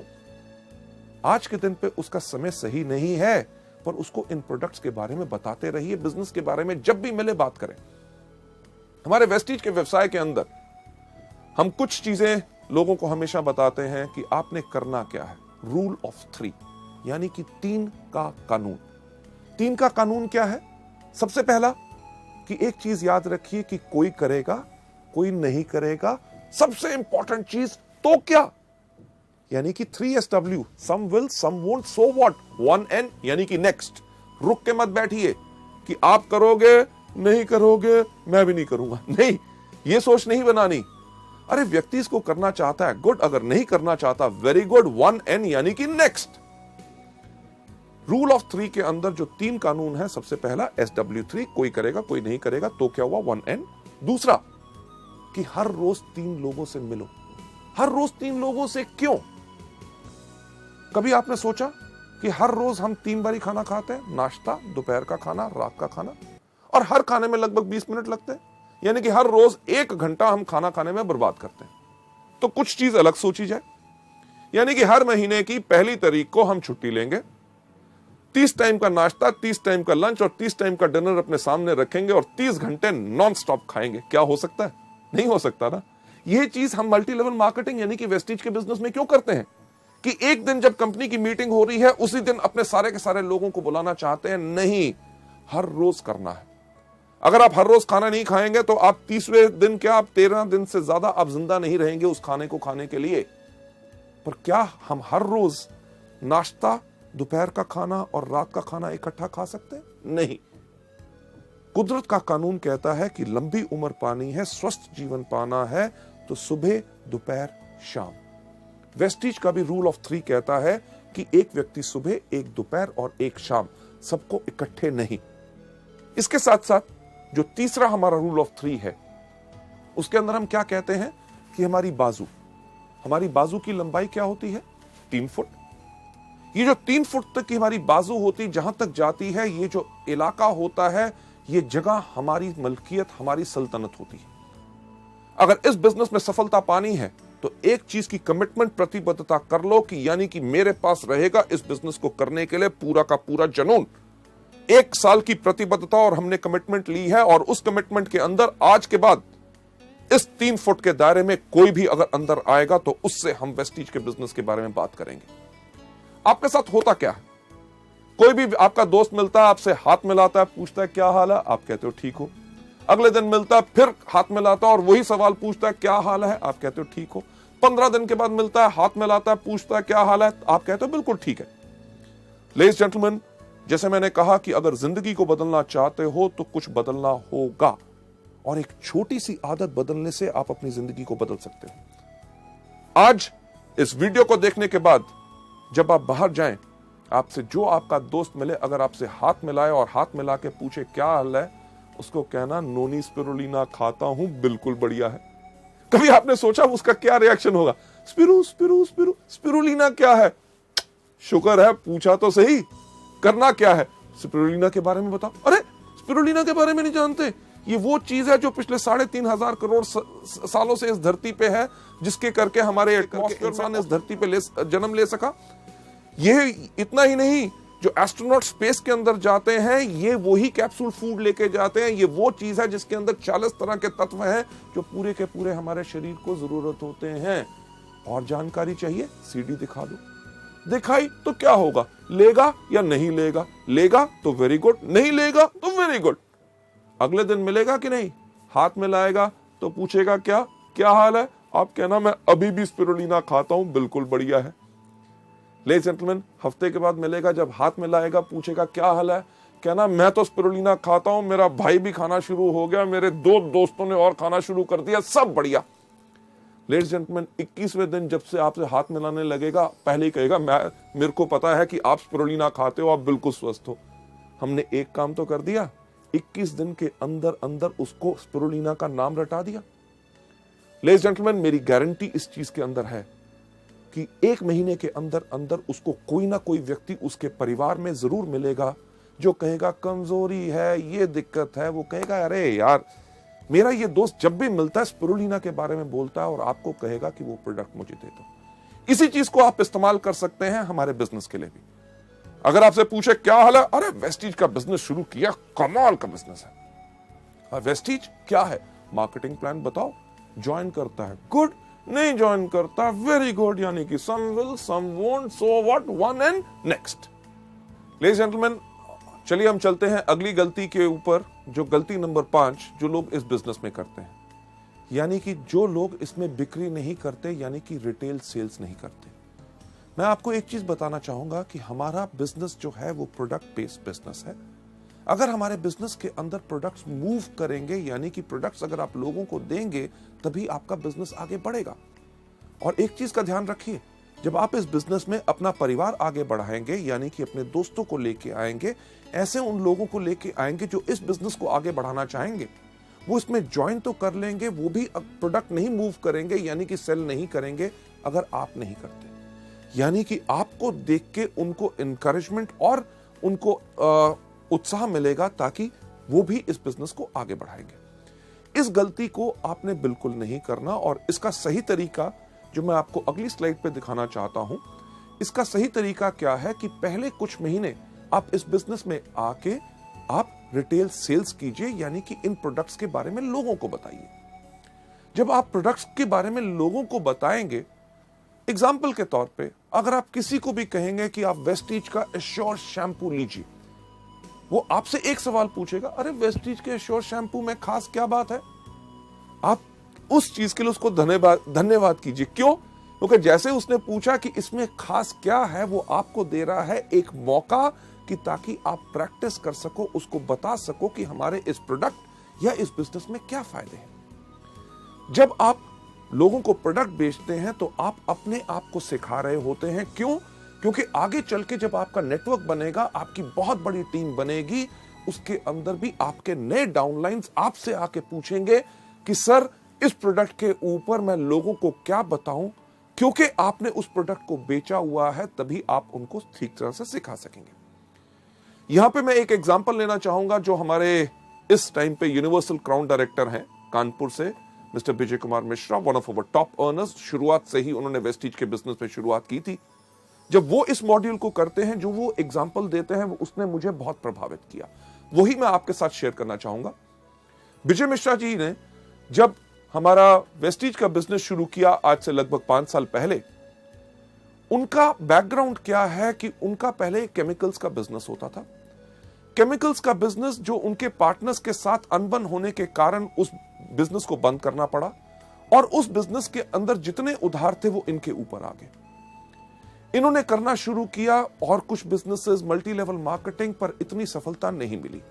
आज के दिन पे उसका समय सही नहीं है, पर उसको इन प्रोडक्ट्स के बारे में बताते रहिए, बिजनेस के बारे में जब भी मिले बात करें। हमारे वेस्टीज के व्यवसाय के अंदर हम कुछ चीजें लोगों को हमेशा बताते हैं कि आपने करना क्या है। रूल ऑफ 3, यानी कि 3 का कानून। 3 का कानून क्या है? सबसे पहला कि एक चीज याद रखिए कि कोई करेगा, कोई नहीं करेगा। सबसे इंपॉर्टेंट चीज तो क्या, यानी कि 3SW, some will some won't, so what, 1N यानी कि नेक्स्ट। रुक के मत बैठिए कि आप करोगे, नहीं करोगे, मैं भी नहीं करूंगा। नहीं, ये सोच नहीं बनानी। अरे व्यक्ति इसको करना चाहता है, गुड। अगर नहीं करना चाहता, वेरी गुड, 1N यानी कि नेक्स्ट। रूल ऑफ 3 के अंदर जो 3 कानून है, सबसे पहला SW3, कोई करेगा, कोई नहीं करेगा, तो क्या हुआ, 1N। दूसरा कि हर रोज 3 लोगों से मिलो। हर रोज 3 लोगों से क्यों? कभी आपने सोचा कि हर रोज हम 3 बारी खाना खाते हैं, नाश्ता, दोपहर का खाना, रात का खाना, और हर खाने में लगभग 20 मिनट लगते हैं, यानी कि हर रोज 1 घंटा हम खाना खाने में बर्बाद करते हैं। तो कुछ चीज अलग सोची जाए, यानी कि हर महीने की 1 तारीख को हम छुट्टी लेंगे, 30 टाइम का नाश्ता, 30 टाइम का लंच और 30 टाइम का डिनर अपने सामने रखेंगे और 30 घंटे नॉन स्टॉप खाएंगे। क्या हो सकता है? नहीं हो सकता ना। यह चीज हम मल्टी लेवल मार्केटिंग यानी कि वेस्टीज के बिजनेस में क्यों करते हैं कि एक दिन जब कंपनी की मीटिंग हो रही है, उसी दिन अपने सारे के सारे लोगों को बुलाना चाहते हैं? नहीं, हर रोज करना है। अगर आप हर रोज खाना नहीं खाएंगे तो आप 30वें दिन क्या, आप 13 दिन से ज्यादा आप जिंदा नहीं रहेंगे उस खाने को खाने के लिए। पर क्या हम हर रोज नाश्ता, दोपहर का खाना और रात का खाना इकट्ठा खा सकते हैं? नहीं। कुदरत का कानून कहता है कि लंबी उम्र पानी है, स्वस्थ जीवन पाना है, तो सुबह, दोपहर, शाम। वेस्टीज का भी रूल ऑफ 3 कहता है कि एक व्यक्ति सुबह, एक दोपहर और एक शाम, सबको इकट्ठे नहीं। इसके साथ साथ जो तीसरा हमारा रूल ऑफ 3 है, उसके अंदर हम क्या कहते हैं कि हमारी बाजू की लंबाई क्या होती है? 3 फुट। ये जो 3 फुट तक की हमारी बाजू होती, जहां तक जाती है, ये जो इलाका होता है, ये जगह हमारी मलकियत, हमारी सल्तनत होती है। अगर इस बिजनेस में सफलता पानी है तो एक चीज की कमिटमेंट, प्रतिबद्धता कर लो कि यानी कि मेरे पास रहेगा इस बिजनेस को करने के लिए पूरा का पूरा जुनून। 1 साल की प्रतिबद्धता और हमने कमिटमेंट ली है, और उस कमिटमेंट के अंदर आज के बाद इस 3 फुट के दायरे में कोई भी अगर अंदर आएगा तो उससे हम वेस्टीज के बिजनेस के बारे में बात करेंगे। आपके साथ होता क्या है? कोई भी आपका दोस्त मिलता है, आपसे हाथ मिलाता है, पूछता है क्या हाल है, आप कहते हो ठीक हो। अगले दिन मिलता है, फिर हाथ मिलाता है और वही सवाल पूछता है क्या हाल है, आप कहते हो ठीक हो। 15 दिन के बाद मिलता है, हाथ मिलाता है, पूछता है क्या हाल है, आप कहते हो बिल्कुल ठीक है। लेडीज जेंटलमैन, जैसे मैंने कहा कि अगर जिंदगी को बदलना चाहते हो तो कुछ बदलना होगा, और एक छोटी सी आदत बदलने से आप अपनी जिंदगी को बदल सकते हो। आज इस वीडियो को देखने के बाद जब आप बाहर जाएं, आपसे जो आपका दोस्त मिले, अगर आपसे हाथ मिलाए और हाथ मिला के पूछे क्या हाल है, उसको कहना नोनी स्पिरुलिना खाता हूं, बिल्कुल बढ़िया है। कभी आपने सोचा उसका क्या रिएक्शन होगा? स्पिरू स्पिरू स्पिरू स्पिरुलिना क्या है? शुक्र है पूछा तो सही। करना क्या है? स्पिरुलिना के बारे में बताओ। अरे स्पिरुलिना के बारे में नहीं जानते? ये वो चीज है जो पिछले 3.5 करोड़ सालों से इस धरती पे है, जिसके करके हमारे इंसान इस धरती पे जन्म ले सका। ये इतना ही नहीं, जो एस्ट्रोनॉट स्पेस के अंदर जाते हैं, ये वही कैप्सूल फूड लेके जाते हैं। ये वो चीज है जिसके अंदर 40 तरह के तत्व हैं जो पूरे के पूरे हमारे शरीर को जरूरत होते हैं। और जानकारी चाहिए? सीडी दिखा दो। दिखाई तो क्या होगा? लेगा या नहीं लेगा? लेगा तो वेरी गुड, नहीं लेगा तो वेरी गुड। अगले दिन मिलेगा कि नहीं? हाथ मिलाएगा तो पूछेगा क्या हाल है? आप कहना मैं अभी भी स्पिरुलिना खाता हूं, बिल्कुल बढ़िया है। लेडीज जेंटलमैन, हफ्ते के बाद मिलेगा, जब हाथ मिलाएगा पूछेगा क्या हाल है, कहना मैं तो स्पिरुलिना खाता हूं, मेरा भाई भी खाना शुरू हो गया, मेरे 2 दोस्तों ने और खाना शुरू कर दिया, सब बढ़िया। लेडीज जेंटलमैन, 21वें दिन जब से आपसे हाथ मिलाने लगेगा, पहले ही कहेगा मेरे को पता है कि आप स्पिरुलिना खाते हो, आप बिल्कुल स्वस्थ हो। हमने एक काम तो कर दिया, 21 दिन के अंदर अंदर उसको स्पिरुलिना का नाम रटा दिया। लेडीज जेंटलमैन, मेरी गारंटी इस चीज के अंदर है कि 1 महीने के अंदर अंदर उसको कोई ना कोई व्यक्ति उसके परिवार में जरूर मिलेगा जो कहेगा कमजोरी है, ये दिक्कत है। वो कहेगा अरे यार, मेरा ये दोस्त जब भी मिलता है स्पिरुलिना के बारे में बोलता है, और आपको कहेगा कि वो प्रोडक्ट मुझे दे दो। इसी चीज को आप इस्तेमाल कर सकते हैं हमारे बिजनेस के लिए भी। अगर आपसे पूछे क्या हाल है, अरे वेस्टीज का बिजनेस शुरू किया, कमाल का बिजनेस है। वेस्टीज क्या है? मार्केटिंग प्लान बताओ, ज्वाइन करता है, गुड। नहीं ज्वाइन करता, वेरी गुड, यानी कि some will some won't, so what, one and next. Ladies gentleman, चलिए हम चलते हैं अगली गलती के ऊपर, जो गलती नंबर 5 जो लोग इस बिजनेस में करते हैं, यानी कि जो लोग इसमें बिक्री नहीं करते, यानी कि रिटेल सेल्स नहीं करते। मैं आपको एक चीज बताना चाहूंगा कि हमारा बिजनेस जो है वो प्रोडक्ट बेस्ड बिजनेस है। अगर हमारे बिजनेस के अंदर प्रोडक्ट्स मूव करेंगे, यानी कि प्रोडक्ट्स अगर आप लोगों को देंगे, तभी आपका बिजनेस आगे बढ़ेगा। और एक चीज का ध्यान रखिए, जब आप इस बिजनेस में अपना परिवार आगे बढ़ाएंगे, यानी कि अपने दोस्तों को लेके आएंगे, ऐसे उन लोगों को लेके आएंगे जो इस बिजनेस को आगे बढ़ाना चाहेंगे, वो इसमें ज्वाइन तो कर लेंगे, वो भी प्रोडक्ट नहीं मूव करेंगे, यानी कि सेल नहीं करेंगे अगर आप नहीं करते। यानी कि आपको देख के उनको एनकरेजमेंट और उनको उत्साह मिलेगा, ताकि वो भी इस बिजनेस को आगे बढ़ाएंगे। इस गलती को आपने बिल्कुल नहीं करना, और इसका सही तरीका जो मैं आपको अगली स्लाइड पे दिखाना चाहता हूं, इसका सही तरीका क्या है कि पहले कुछ महीने आप इस बिजनेस में आके आप रिटेल सेल्स कीजिए, यानी कि इन प्रोडक्ट्स के बारे में लोगों को बताइए। जब आप प्रोडक्ट्स के बारे में लोगों को बताएंगे, एग्जाम्पल के तौर पे अगर आप किसी को भी कहेंगे कि आप वेस्टीज का एश्योर शैम्पू लीजिए, वो आपसे एक सवाल पूछेगा, अरे वेस्टीज के एश्योर शैम्पू में खास क्या बात है? आप उस चीज के लिए उसको धन्यवाद कीजिए। क्यों? क्योंकि जैसे उसने पूछा कि इसमें खास क्या है, वो आपको दे रहा है एक मौका कि ताकि आप प्रैक्टिस कर सको, उसको बता सको कि हमारे इस प्रोडक्ट या इस बिजनेस में क्या फायदे हैं। जब आप लोगों को प्रोडक्ट बेचते हैं तो आप अपने आप को सिखा रहे होते हैं। क्यों? क्योंकि आगे चल के जब आपका नेटवर्क बनेगा, आपकी बहुत बड़ी टीम बनेगी, उसके अंदर भी आपके नए डाउनलाइंस आपसे आके पूछेंगे कि सर इस प्रोडक्ट के ऊपर मैं लोगों को क्या बताऊं, क्योंकि आपने उस प्रोडक्ट को बेचा हुआ है, तभी आप उनको ठीक तरह से सिखा सकेंगे। यहां पे मैं एक एग्जांपल लेना चाहूंगा, जो हमारे इस टाइम पे यूनिवर्सल क्राउन डायरेक्टर हैं कानपुर से, mister Vijay Kumar Mishra, one of our top earners. शुरुआत से ही उन्होंने वेस्टीज के बिजनेस में शुरुआत की थी। जब वो इस मॉड्यूल को करते हैं, जो वो एग्जांपल देते हैं, वो उसने मुझे बहुत प्रभावित किया। वही मैं आपके साथ शेयर करना चाहूंगा। विजय मिश्रा जी ने जब हमारा वेस्टीज का बिजनेस शुरू किया, आज से लगभग 5 साल पहले, उनका बैकग्राउंड क्या है कि उनका पहले केमिकल्स का बिजनेस होता था। केमिकल्स का बिजनेस जो उनके पार्टनर्स के साथ अनबन होने के कारण उस बिजनेस को बंद करना पड़ा, और उस बिजनेस के अंदर जितने उधार थे वो इनके ऊपर आ गए। इन्होंने करना शुरू किया और कुछ बिजनेसेस, मल्टी लेवल मार्केटिंग, पर इतनी सफलता नहीं मिली।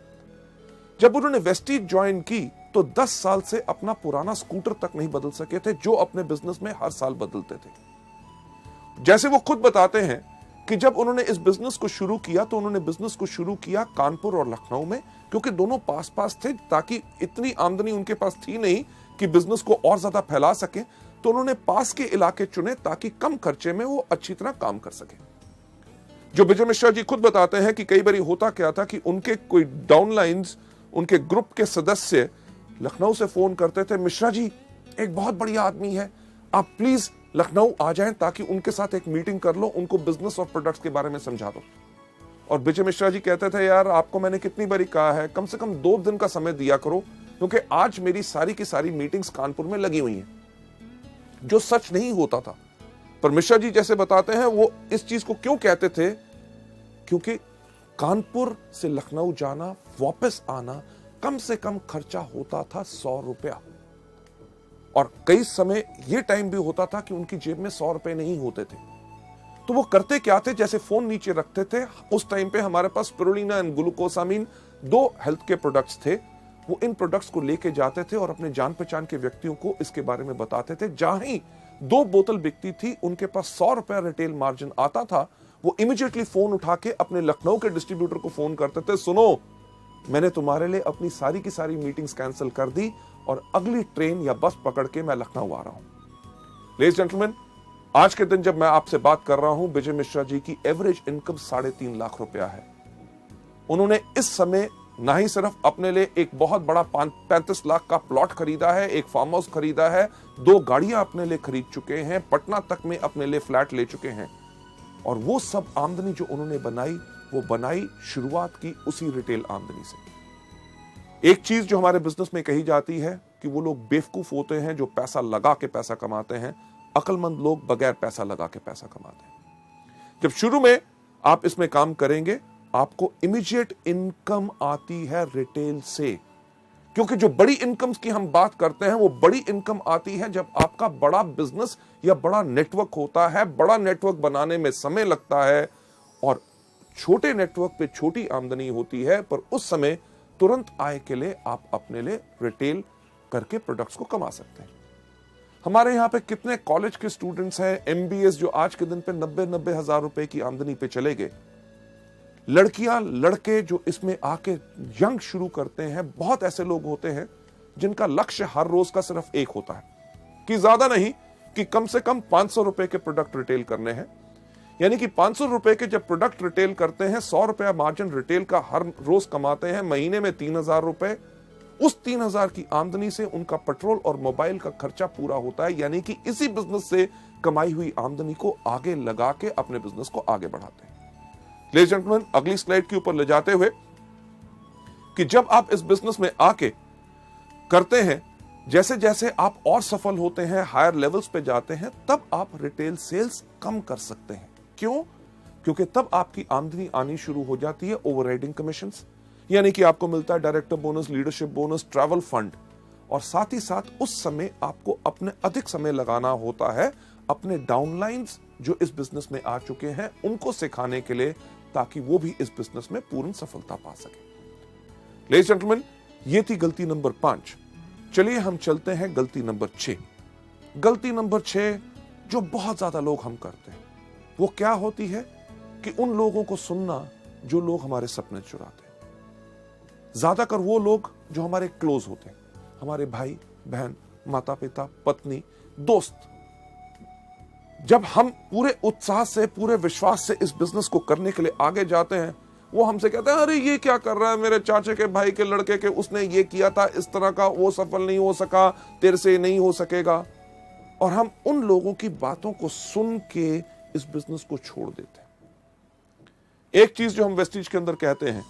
जब उन्होंने वेस्टीज ज्वाइन की तो 10 साल से अपना पुराना स्कूटर तक नहीं बदल सके थे, जो अपने बिजनेस में हर साल बदलते थे। जैसे वो खुद बताते हैं कि जब उन्होंने इस बिजनेस को शुरू किया तो उन्होंने बिजनेस को शुरू किया कानपुर और लखनऊ में, क्योंकि दोनों पास पास थे, ताकि इतनी आमदनी उनके पास थी नहीं कि बिजनेस को और ज्यादा फैला सके। तो उन्होंने पास के इलाके चुने ताकि कम खर्चे में वो अच्छी तरह काम कर सके। जो विजय मिश्रा जी खुद बताते हैं कि कई बार होता क्या था कि उनके कोई डाउनलाइंस, उनके ग्रुप के सदस्य लखनऊ से फोन करते थे, मिश्रा जी एक बहुत बढ़िया आदमी है, आप प्लीज लखनऊ आ जाएं ताकि उनके साथ एक मीटिंग कर लो, उनको बिजनेस और प्रोडक्ट्स के बारे में समझा दो। और विजय मिश्रा जी कहते थे, यार आपको मैंने कितनी बारी कहा है, कम से कम 2 दिन का समय दिया करो, क्योंकि आज मेरी सारी की सारी मीटिंग्स कानपुर में लगी हुई हैं। जो सच नहीं होता था, पर मिश्रा जी जैसे बताते हैं, वो इस चीज को क्यों कहते थे, क्योंकि कानपुर से लखनऊ जाना, वापस आना, कम से कम खर्चा होता था 100 रुपया। और कई समय यह टाइम भी होता था कि उनकी जेब में 100 रुपए नहीं होते थे। तो वो करते क्या थे, जैसे फोन नीचे रखते थे, उस टाइम पे हमारे पास स्पिरुलिना एंड ग्लूकोसामीन 2 हेल्थ के प्रोडक्ट्स थे, वो इन प्रोडक्ट्स को लेके जाते थे और अपने जान पहचान के व्यक्तियों को इसके बारे में बताते थे। जहां ही 2 बोतल बिकती थी, उनके पास 100 रुपया रिटेल मार्जिन आता था, वो इमीडिएटली फोन उठा के अपने लखनऊ के डिस्ट्रीब्यूटर को फोन करते थे, सुनो मैंने तुम्हारे लिए अपनी सारी की सारी मीटिंग्स कैंसिल कर दी और अगली ट्रेन या बस पकड़ के मैं लखनऊ आ रहा हूं। लेडीज जेंटलमैन, आज के दिन जब मैं आपसे बात कर रहा हूं, विजय मिश्रा जी की एवरेज इनकम 3.5 लाख रुपया है। उन्होंने इस समय ना ही सिर्फ अपने लिए एक बहुत बड़ा 35 लाख का प्लॉट खरीदा है, एक फार्म हाउस खरीदा है, 2 गाड़ियां अपने लिए खरीद चुके हैं, पटना तक में अपने लिए फ्लैट ले चुके हैं। और वो सब आमदनी जो उन्होंने बनाई, वो बनाई शुरुआत की उसी रिटेल आमदनी से। एक चीज जो हमारे बिजनेस में कही जाती है, कि वो लोग बेवकूफ होते हैं जो पैसा लगा के पैसा कमाते हैं, अक्लमंद लोग बगैर पैसा लगा के पैसा कमाते हैं। जब शुरू में आप इसमें काम करेंगे, आपको इमीडिएट इनकम आती है रिटेल से, क्योंकि जो बड़ी इनकम्स की हम बात करते हैं वो बड़ी इनकम आती है जब आपका बड़ा बिजनेस या बड़ा नेटवर्क होता है। बड़ा नेटवर्क बनाने में समय लगता है और छोटे नेटवर्क पे छोटी आमदनी होती है, पर उस समय तुरंत आय के लिए आप अपने लिए रिटेल करके प्रोडक्ट्स को कमा सकते हैं। हमारे यहाँ पे कितने कॉलेज के स्टूडेंट्स हैं, एमबीएस, जो आज के दिन पे 90 हजार रुपए की आमदनी पे चले गए। लड़कियां लड़के जो इसमें आके यंग शुरू करते हैं, बहुत ऐसे लोग होते हैं जिनका लक्ष्य हर रोज का सिर्फ एक होता है कि ज्यादा नहीं, कि कम से कम 500 रुपए के प्रोडक्ट रिटेल करने हैं। यानी कि 500 रुपए के जब प्रोडक्ट रिटेल करते हैं, 100 रुपया मार्जिन रिटेल का हर रोज कमाते हैं, महीने में 3000 रुपए। उस 3000 की आमदनी से उनका पेट्रोल और मोबाइल का खर्चा पूरा होता है। यानी कि इसी बिजनेस से कमाई हुई आमदनी को आगे लगा के अपने बिजनेस को आगे बढ़ाते हैं। लेडीज एंड जेंटलमैन, अगली स्लाइड के ऊपर ले जाते हुए कि जब आप इस बिजनेस में आके करते हैं, जैसे जैसे आप और सफल होते हैं, हायर लेवल्स पे जाते हैं, तब आप रिटेल सेल्स कम कर सकते हैं। क्यों? क्योंकि तब आपकी आमदनी आनी शुरू हो जाती है ओवरराइडिंग कमीशंस, यानी कि आपको मिलता है director bonus, leadership bonus, travel fund, और साथ ही साथ उस समय आपको अपने अधिक समय लगाना होता है अपने डाउनलाइंस जो इस बिजनेस में आ चुके हैं उनको सिखाने के लिए, ताकि वो भी इस बिजनेस में पूर्ण सफलता पा सके। लेडीज एंड जेंटलमैन, ये थी गलती नंबर 5। चलिए हम चलते हैं गलती नंबर 6। गलती नंबर 6 जो बहुत ज्यादा लोग हम करते हैं, वो क्या होती है कि उन लोगों को सुनना जो लोग हमारे सपने चुराते हैं। ज्यादातर वो लोग जो हमारे क्लोज होते हैं, हमारे भाई बहन, माता पिता, पत्नी, दोस्त। जब हम पूरे उत्साह से, पूरे विश्वास से इस बिजनेस को करने के लिए आगे जाते हैं, वो हमसे कहते हैं, अरे ये क्या कर रहा है, मेरे चाचे के भाई के लड़के के उसने ये किया था इस तरह का, वो सफल नहीं हो सका, तेरे से नहीं हो सकेगा। और हम उन लोगों की बातों को सुन के इस बिजनेस को छोड़ देते हैं। एक चीज जो हम वेस्टीज के अंदर कहते हैं,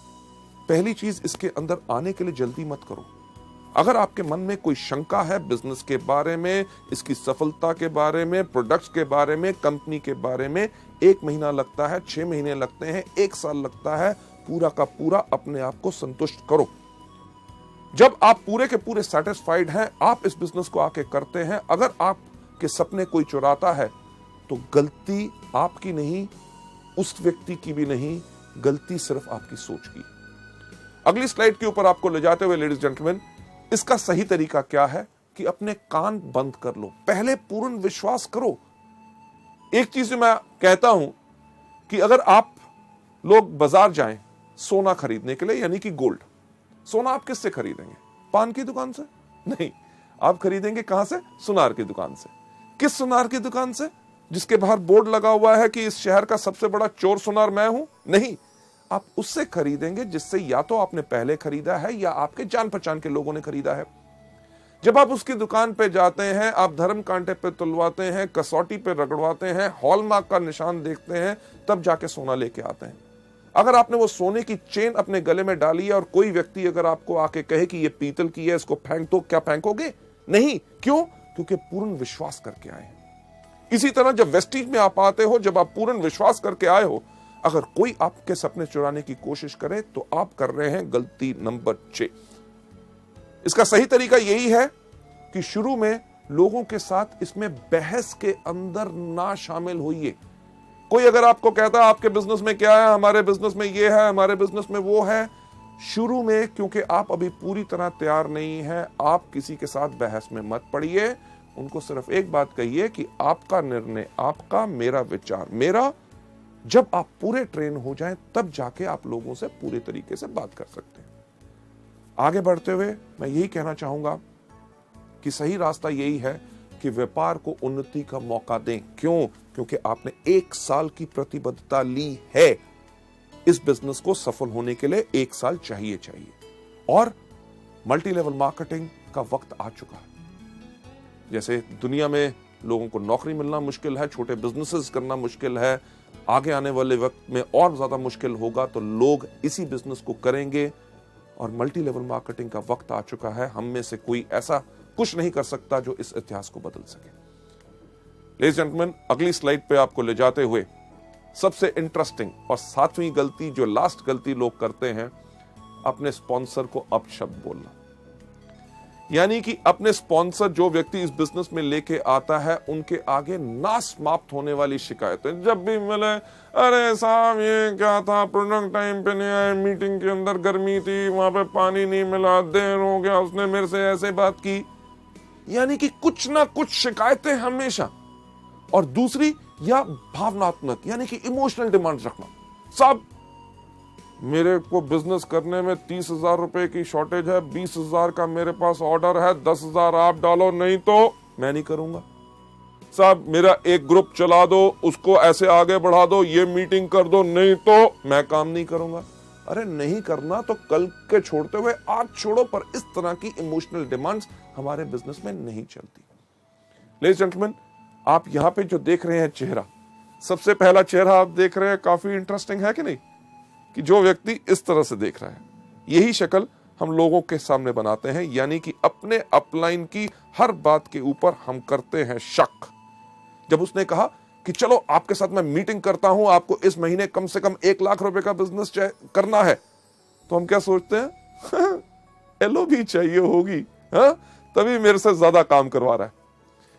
पहली चीज, इसके अंदर आने के लिए जल्दी मत करो। अगर आपके मन में कोई शंका है बिजनेस के बारे में, इसकी सफलता के बारे में, प्रोडक्ट्स के बारे में, कंपनी के बारे में, 1 महीना लगता है, 6 महीने लगते हैं, 1 साल लगता है, पूरा का पूरा अपने आप को संतुष्ट करो। जब आप पूरे के पूरे सेटिस्फाइड हैं, आप इस बिजनेस को आके करते हैं। अगर आपके सपने कोई चुराता है तो गलती आपकी नहीं, उस व्यक्ति की भी नहीं, गलती सिर्फ आपकी सोच की। अगली स्लाइड के ऊपर आपको ले जाते हुए लेडीज जेंटलमैन, इसका सही तरीका क्या है कि अपने कान बंद कर लो, पहले पूर्ण विश्वास करो। एक चीज मैं कहता हूं कि अगर आप लोग बाजार जाएं सोना खरीदने के लिए, यानी कि गोल्ड, सोना आप किससे खरीदेंगे? पान की दुकान से? नहीं, आप खरीदेंगे कहां से? सुनार की दुकान से। किस सुनार की दुकान से? जिसके बाहर बोर्ड लगा हुआ है कि इस शहर का सबसे बड़ा चोर सुनार मैं हूं? नहीं, आप उससे खरीदेंगे जिससे या तो आपने पहले खरीदा है या आपके जान पहचान के लोगों ने खरीदा है। जब आप उसकी दुकान पे जाते हैं, आप धर्म कांटे पे तुलवाते हैं, कसौटी पे रगड़वाते हैं, हॉलमार्क का निशान देखते हैं, तब जाके सोना लेके आते हैं। अगर आपने वो सोने की चेन अपने गले में डाली है और कोई व्यक्ति अगर आपको आके कहे कि ये पीतल की है, इसको फेंक दो, क्या फेंकोगे? नहीं। क्यों? क्योंकि पूर्ण विश्वास करके आए हैं। इसी तरह जब वेस्टीज में आप आते हो, जब आप पूर्ण विश्वास करके आए हो, अगर कोई आपके सपने चुराने की कोशिश करे तो आप कर रहे हैं गलती नंबर 6। इसका सही तरीका यही है कि शुरू में लोगों के साथ इसमें बहस के अंदर ना शामिल होइए। कोई अगर आपको कहता है आपके बिजनेस में क्या है, हमारे बिजनेस में ये है, हमारे बिजनेस में वो है, शुरू में क्योंकि आप अभी पूरी तरह तैयार नहीं है, आप किसी के साथ बहस में मत पड़िए। उनको सिर्फ एक बात कहिए कि आपका निर्णय आपका, मेरा विचार मेरा। जब आप पूरे ट्रेन हो जाएं, तब जाके आप लोगों से पूरे तरीके से बात कर सकते हैं। आगे बढ़ते हुए मैं यही कहना चाहूंगा कि सही रास्ता यही है कि व्यापार को उन्नति का मौका दें। क्यों? क्योंकि आपने 1 साल की प्रतिबद्धता ली है। इस बिजनेस को सफल होने के लिए 1 साल चाहिए और मल्टी लेवल मार्केटिंग का वक्त आ चुका है। जैसे दुनिया में लोगों को नौकरी मिलना मुश्किल है, छोटे बिजनेसेस करना मुश्किल है, आगे आने वाले वक्त में और ज्यादा मुश्किल होगा, तो लोग इसी बिजनेस को करेंगे और मल्टी लेवल मार्केटिंग का वक्त आ चुका है। हम में से कोई ऐसा कुछ नहीं कर सकता जो इस इतिहास को बदल सके। लेडीज एंड जेंटलमैन, अगली स्लाइड पे आपको ले जाते हुए सबसे इंटरेस्टिंग और 7वीं गलती, जो लास्ट गलती लोग करते हैं, अपने स्पॉन्सर को अपशब्द बोलना। यानी कि अपने स्पॉन्सर, जो व्यक्ति इस बिजनेस में लेके आता है, उनके आगे ना समाप्त होने वाली शिकायतें जब भी मिले, अरे साहब ये क्या था, प्रोडक्ट टाइम पे नहीं आए, मीटिंग के अंदर गर्मी थी, वहां पे पानी नहीं मिला, देर हो गया, उसने मेरे से ऐसे बात की। यानी कि कुछ ना कुछ शिकायतें हमेशा। और दूसरी, या भावनात्मक, यानी कि इमोशनल डिमांड रखना। साहब मेरे को बिजनेस करने में 30,000 रुपए की शॉर्टेज है, 20,000 का मेरे पास ऑर्डर है, 10,000 आप डालो, नहीं तो मैं नहीं करूंगा। साहब मेरा एक ग्रुप चला दो, उसको ऐसे आगे बढ़ा दो, ये मीटिंग कर दो, नहीं तो मैं काम नहीं करूंगा। अरे नहीं करना तो कल के छोड़ते हुए आज छोड़ो, पर इस तरह की इमोशनल डिमांड्स हमारे बिजनेस में नहीं चलती। लेडीज जेंटलमैन, आप यहां पे जो देख रहे हैं चेहरा, सबसे पहला चेहरा आप देख रहे हैं, काफी इंटरेस्टिंग है कि नहीं, कि जो व्यक्ति इस तरह से देख रहा है, यही शक्ल हम लोगों के सामने बनाते हैं। यानी कि अपने अपलाइन की हर बात के ऊपर हम करते हैं शक। जब उसने कहा कि चलो आपके साथ मैं मीटिंग करता हूं, आपको इस महीने कम से कम 1 लाख रुपए का बिजनेस करना है, तो हम क्या सोचते हैं, एलओ भी चाहिए होगी, तभी मेरे से ज्यादा काम करवा रहा है।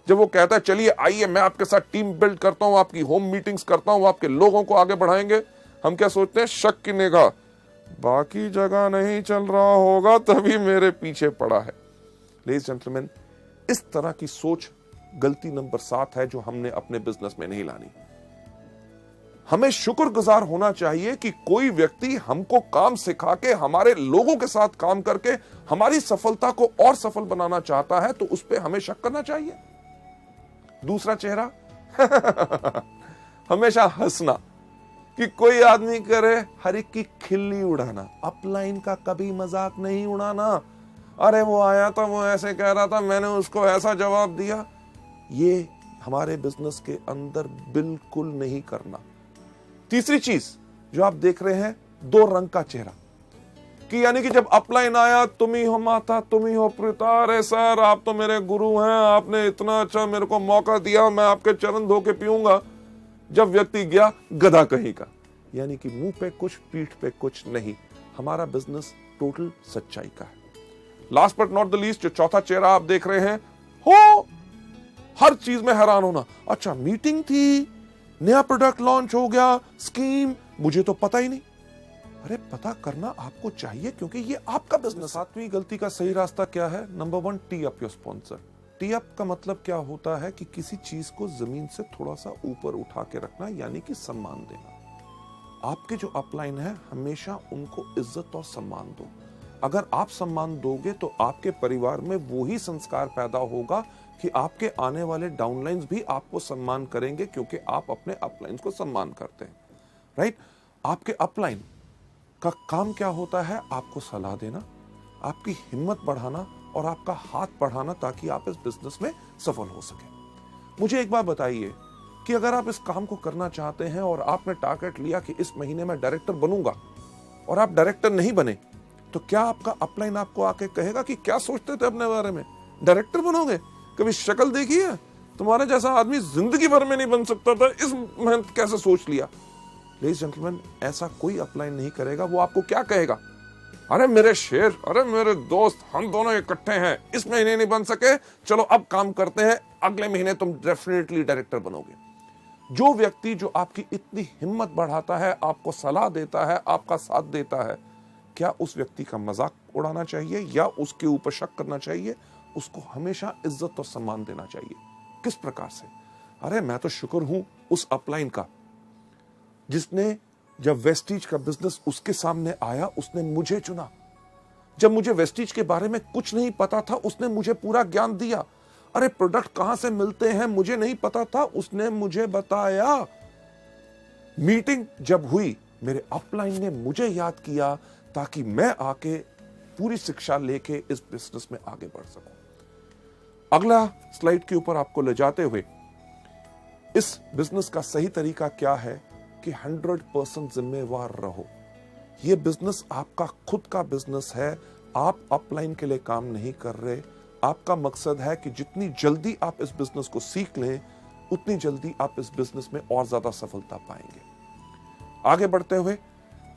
जब वो कहता है चलिए आइए मैं आपके साथ टीम बिल्ड करता हूं, आपकी होम मीटिंग्स करता हूं, आपके लोगों को आगे बढ़ाएंगे, हम क्या सोचते हैं, शक की निगाह, बाकी जगह नहीं चल रहा होगा तभी मेरे पीछे पड़ा है। लेडीज जेंटलमैन, इस तरह की सोच गलती नंबर 7 है जो हमने अपने बिजनेस में नहीं लानी। हमें शुक्रगुजार होना चाहिए कि कोई व्यक्ति हमको काम सिखा के, हमारे लोगों के साथ काम करके हमारी सफलता को और सफल बनाना चाहता है, तो उस पर हमें शक करना चाहिए। दूसरा चेहरा हमेशा हंसना, कि कोई आदमी करे हर एक की खिल्ली उड़ाना, अपलाइन का कभी मजाक नहीं उड़ाना। अरे वो आया था, वो ऐसे कह रहा था, मैंने उसको ऐसा जवाब दिया। ये हमारे बिजनेस के अंदर बिल्कुल नहीं करना। तीसरी चीज जो आप देख रहे हैं, 2 रंग का चेहरा, कि यानी कि जब अपलाइन आया, तुम ही हो माता, तुम ही हो पिता, अरे सर आप तो मेरे गुरु हैं, आपने इतना अच्छा मेरे को मौका दिया, मैं आपके चरण धो के पीऊंगा। जब व्यक्ति गया, गधा कहीं का, यानी कि मुंह पे कुछ पीठ पे कुछ नहीं। हमारा बिजनेस टोटल सच्चाई का है। Last but not the least, जो चौथा चेहरा आप देख रहे हैं, हो हर चीज में हैरान होना। अच्छा मीटिंग थी, नया प्रोडक्ट लॉन्च हो गया, स्कीम, मुझे तो पता ही नहीं। अरे पता करना आपको चाहिए, क्योंकि ये आपका बिजनेस। 7वीं गलती का सही रास्ता क्या है? Number 1, T up your sponsor. T up का मतलब क्या होता है कि किसी चीज को जमीन से थोड़ा सा ऊपर उठा के रखना, यानी कि सम्मान देना। आपके जो अपलाइन है, हमेशा उनको इज्जत और सम्मान दो। अगर आप सम्मान दोगे तो आपके परिवार में वो ही संस्कार पैदा होगा कि आपके आने वाले डाउनलाइंस भी आपको सम्मान करेंगे, क्योंकि आप अपने अपलाइन को सम्मान करते हैं। राइट? आपके अपलाइन का काम क्या होता है? आपको सलाह देना, आपकी हिम्मत बढ़ाना और आपका हाथ बढ़ाना, ताकि आप इस बिजनेस में सफल हो सके। मुझे एक बात बताइए कि अगर आप इस काम को करना चाहते हैं और आपने टारगेट लिया कि इस महीने में डायरेक्टर बनूंगा, और आप डायरेक्टर नहीं बने, तो क्या आपका अपलाइन आपको आके कहेगा कि क्या सोचते थे अपने बारे में, डायरेक्टर बनोगे? कभी शक्ल देखी है? तुम्हारे जैसा आदमी जिंदगी भर में नहीं बन सकता था, इस मेहनत कैसे सोच लिया? लेडीज जेंटलमैन, ऐसा कोई अपलाइन नहीं करेगा। वो आपको क्या कहेगा? अरे मेरे शेर, अरे मेरे दोस्त, हम दोनों इकट्ठे हैं, इस महीने नहीं बन सके, चलो अब काम करते हैं, अगले महीने तुम डेफिनेटली डायरेक्टर बनोगे। जो व्यक्ति जो आपकी इतनी हिम्मत बढ़ाता है, आपको सलाह देता है, आपका साथ देता है, क्या उस व्यक्ति का मजाक उड़ाना चाहिए या उसके ऊपर शक करना चाहिए? उसको हमेशा इज्जत और सम्मान देना चाहिए। किस प्रकार से? अरे मैं तो शुक्र हूं उस अपलाइन का, जिसने जब वेस्टीज का बिजनेस उसके सामने आया, उसने मुझे चुना। जब मुझे वेस्टीज के बारे में कुछ नहीं पता था, उसने मुझे पूरा ज्ञान दिया। अरे प्रोडक्ट कहां से मिलते हैं मुझे नहीं पता था, उसने मुझे बताया। मीटिंग जब हुई, मेरे अपलाइन ने मुझे याद किया, ताकि मैं आके पूरी शिक्षा लेके इस बिजनेस में आगे बढ़ सकूं। अगला स्लाइड के ऊपर आपको ले जाते हुए, इस बिजनेस का सही तरीका क्या है कि 100% जिम्मेवार रहो। यह बिजनेस आपका खुद का बिजनेस है। आप अपलाइन के लिए काम नहीं कर रहे, आपका मकसद है कि जितनी जल्दी आप इस बिजनेस को सीख लें, उतनी जल्दी आप इस बिजनेस में और ज्यादा सफलता पाएंगे। आगे बढ़ते हुए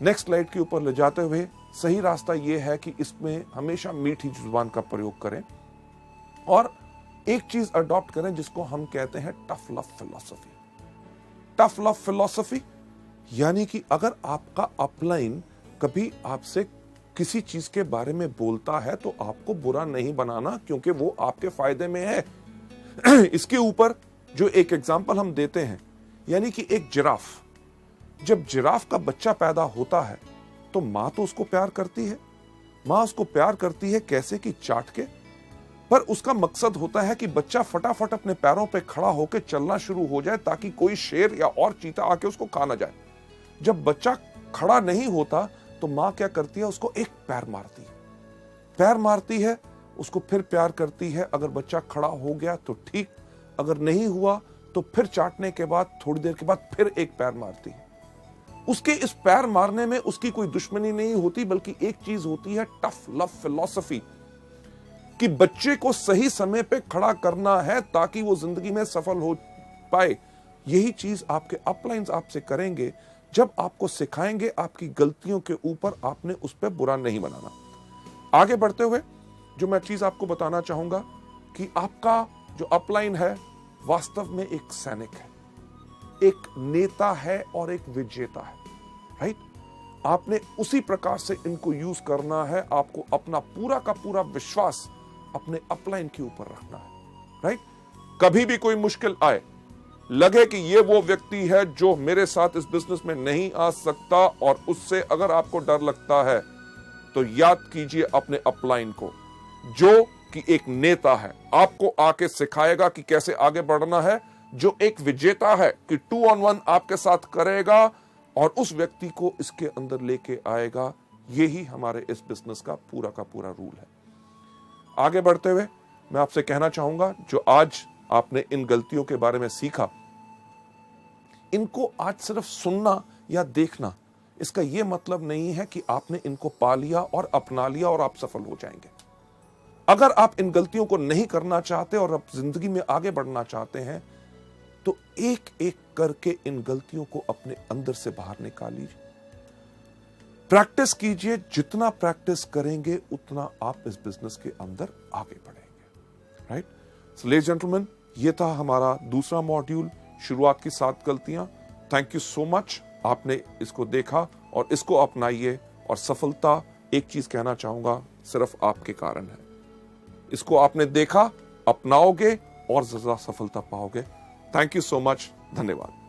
नेक्स्ट स्लाइड के ऊपर ले जाते हुए सही रास्ता यह है कि इसमें हमेशा मीठी जुबान का प्रयोग करें और एक चीज अडॉप्ट करें जिसको हम कहते हैं tough love philosophy. Tough love philosophy यानी कि अगर आपका अपलाइन कभी आपसे किसी चीज के बारे में बोलता है तो आपको बुरा नहीं बनाना, क्योंकि वो आपके फायदे में है। इसके ऊपर जो एक एग्जांपल हम देते हैं, यानी कि एक जिराफ, जब जिराफ का बच्चा पैदा होता है तो मां तो उसको प्यार करती है। मां उसको प्यार करती है कैसे कि चाट के, पर उसका मकसद होता है कि बच्चा फटाफट अपने पैरों पे खड़ा होकर चलना शुरू हो जाए ताकि कोई शेर या और चीता आके उसको खा ना जाए। जब बच्चा खड़ा नहीं होता तो मां क्या करती है, उसको एक पैर मारती है। पैर मारती है, उसको फिर प्यार करती है। अगर बच्चा खड़ा हो गया तो ठीक, अगर नहीं हुआ तो फिर चाटने के बाद थोड़ी देर के बाद फिर एक पैर मारती है। उसके इस पैर मारने में उसकी कोई दुश्मनी नहीं होती, बल्कि एक चीज होती है टफ लव फिलॉसफी, कि बच्चे को सही समय पे खड़ा करना है ताकि वो जिंदगी में सफल हो पाए। यही चीज आपके अपलाइंस आपसे करेंगे जब आपको सिखाएंगे आपकी गलतियों के ऊपर आपने उस पर बुरा नहीं बनाना। आगे बढ़ते हुए जो मैं चीज आपको बताना चाहूंगा कि आपका जो अपलाइन है वास्तव में एक सैनिक है, एक नेता है और एक विजेता है। राइट? आपने उसी प्रकार से इनको यूज करना है। आपको अपना पूरा का पूरा विश्वास अपने अपलाइन के ऊपर रखना है। राइट? कभी भी कोई मुश्किल आए, लगे कि ये वो व्यक्ति है जो मेरे साथ इस बिजनेस में नहीं आ सकता, और उससे अगर आपको डर लगता है तो याद कीजिए अपने अपलाइन को, जो कि एक नेता है, आपको आके सिखाएगा कि कैसे आगे बढ़ना है, जो एक विजेता है कि 2 on 1 आपके साथ करेगा और उस व्यक्ति को इसके अंदर लेके आएगा। यही हमारे इस बिजनेस का पूरा रूल है। आगे बढ़ते हुए मैं आपसे कहना चाहूंगा, जो आज आपने इन गलतियों के बारे में सीखा, इनको आज सिर्फ सुनना या देखना, इसका यह मतलब नहीं है कि आपने इनको पा लिया और अपना लिया और आप सफल हो जाएंगे। अगर आप इन गलतियों को नहीं करना चाहते और आप जिंदगी में आगे बढ़ना चाहते हैं तो एक एक करके इन गलतियों को अपने अंदर से बाहर निकालिए। प्रैक्टिस कीजिए, जितना प्रैक्टिस करेंगे उतना आप इस बिजनेस के अंदर आगे बढ़ेंगे। राइट? सो लेडीज जेंटलमैन, ये था हमारा दूसरा मॉड्यूल, शुरुआत की 7 गलतियां। थैंक यू सो मच, आपने इसको देखा और इसको अपनाइए, और सफलता, एक चीज कहना चाहूंगा, सिर्फ आपके कारण है। इसको आपने देखा, अपनाओगे और ज्यादा सफलता पाओगे। थैंक यू सो मच, धन्यवाद।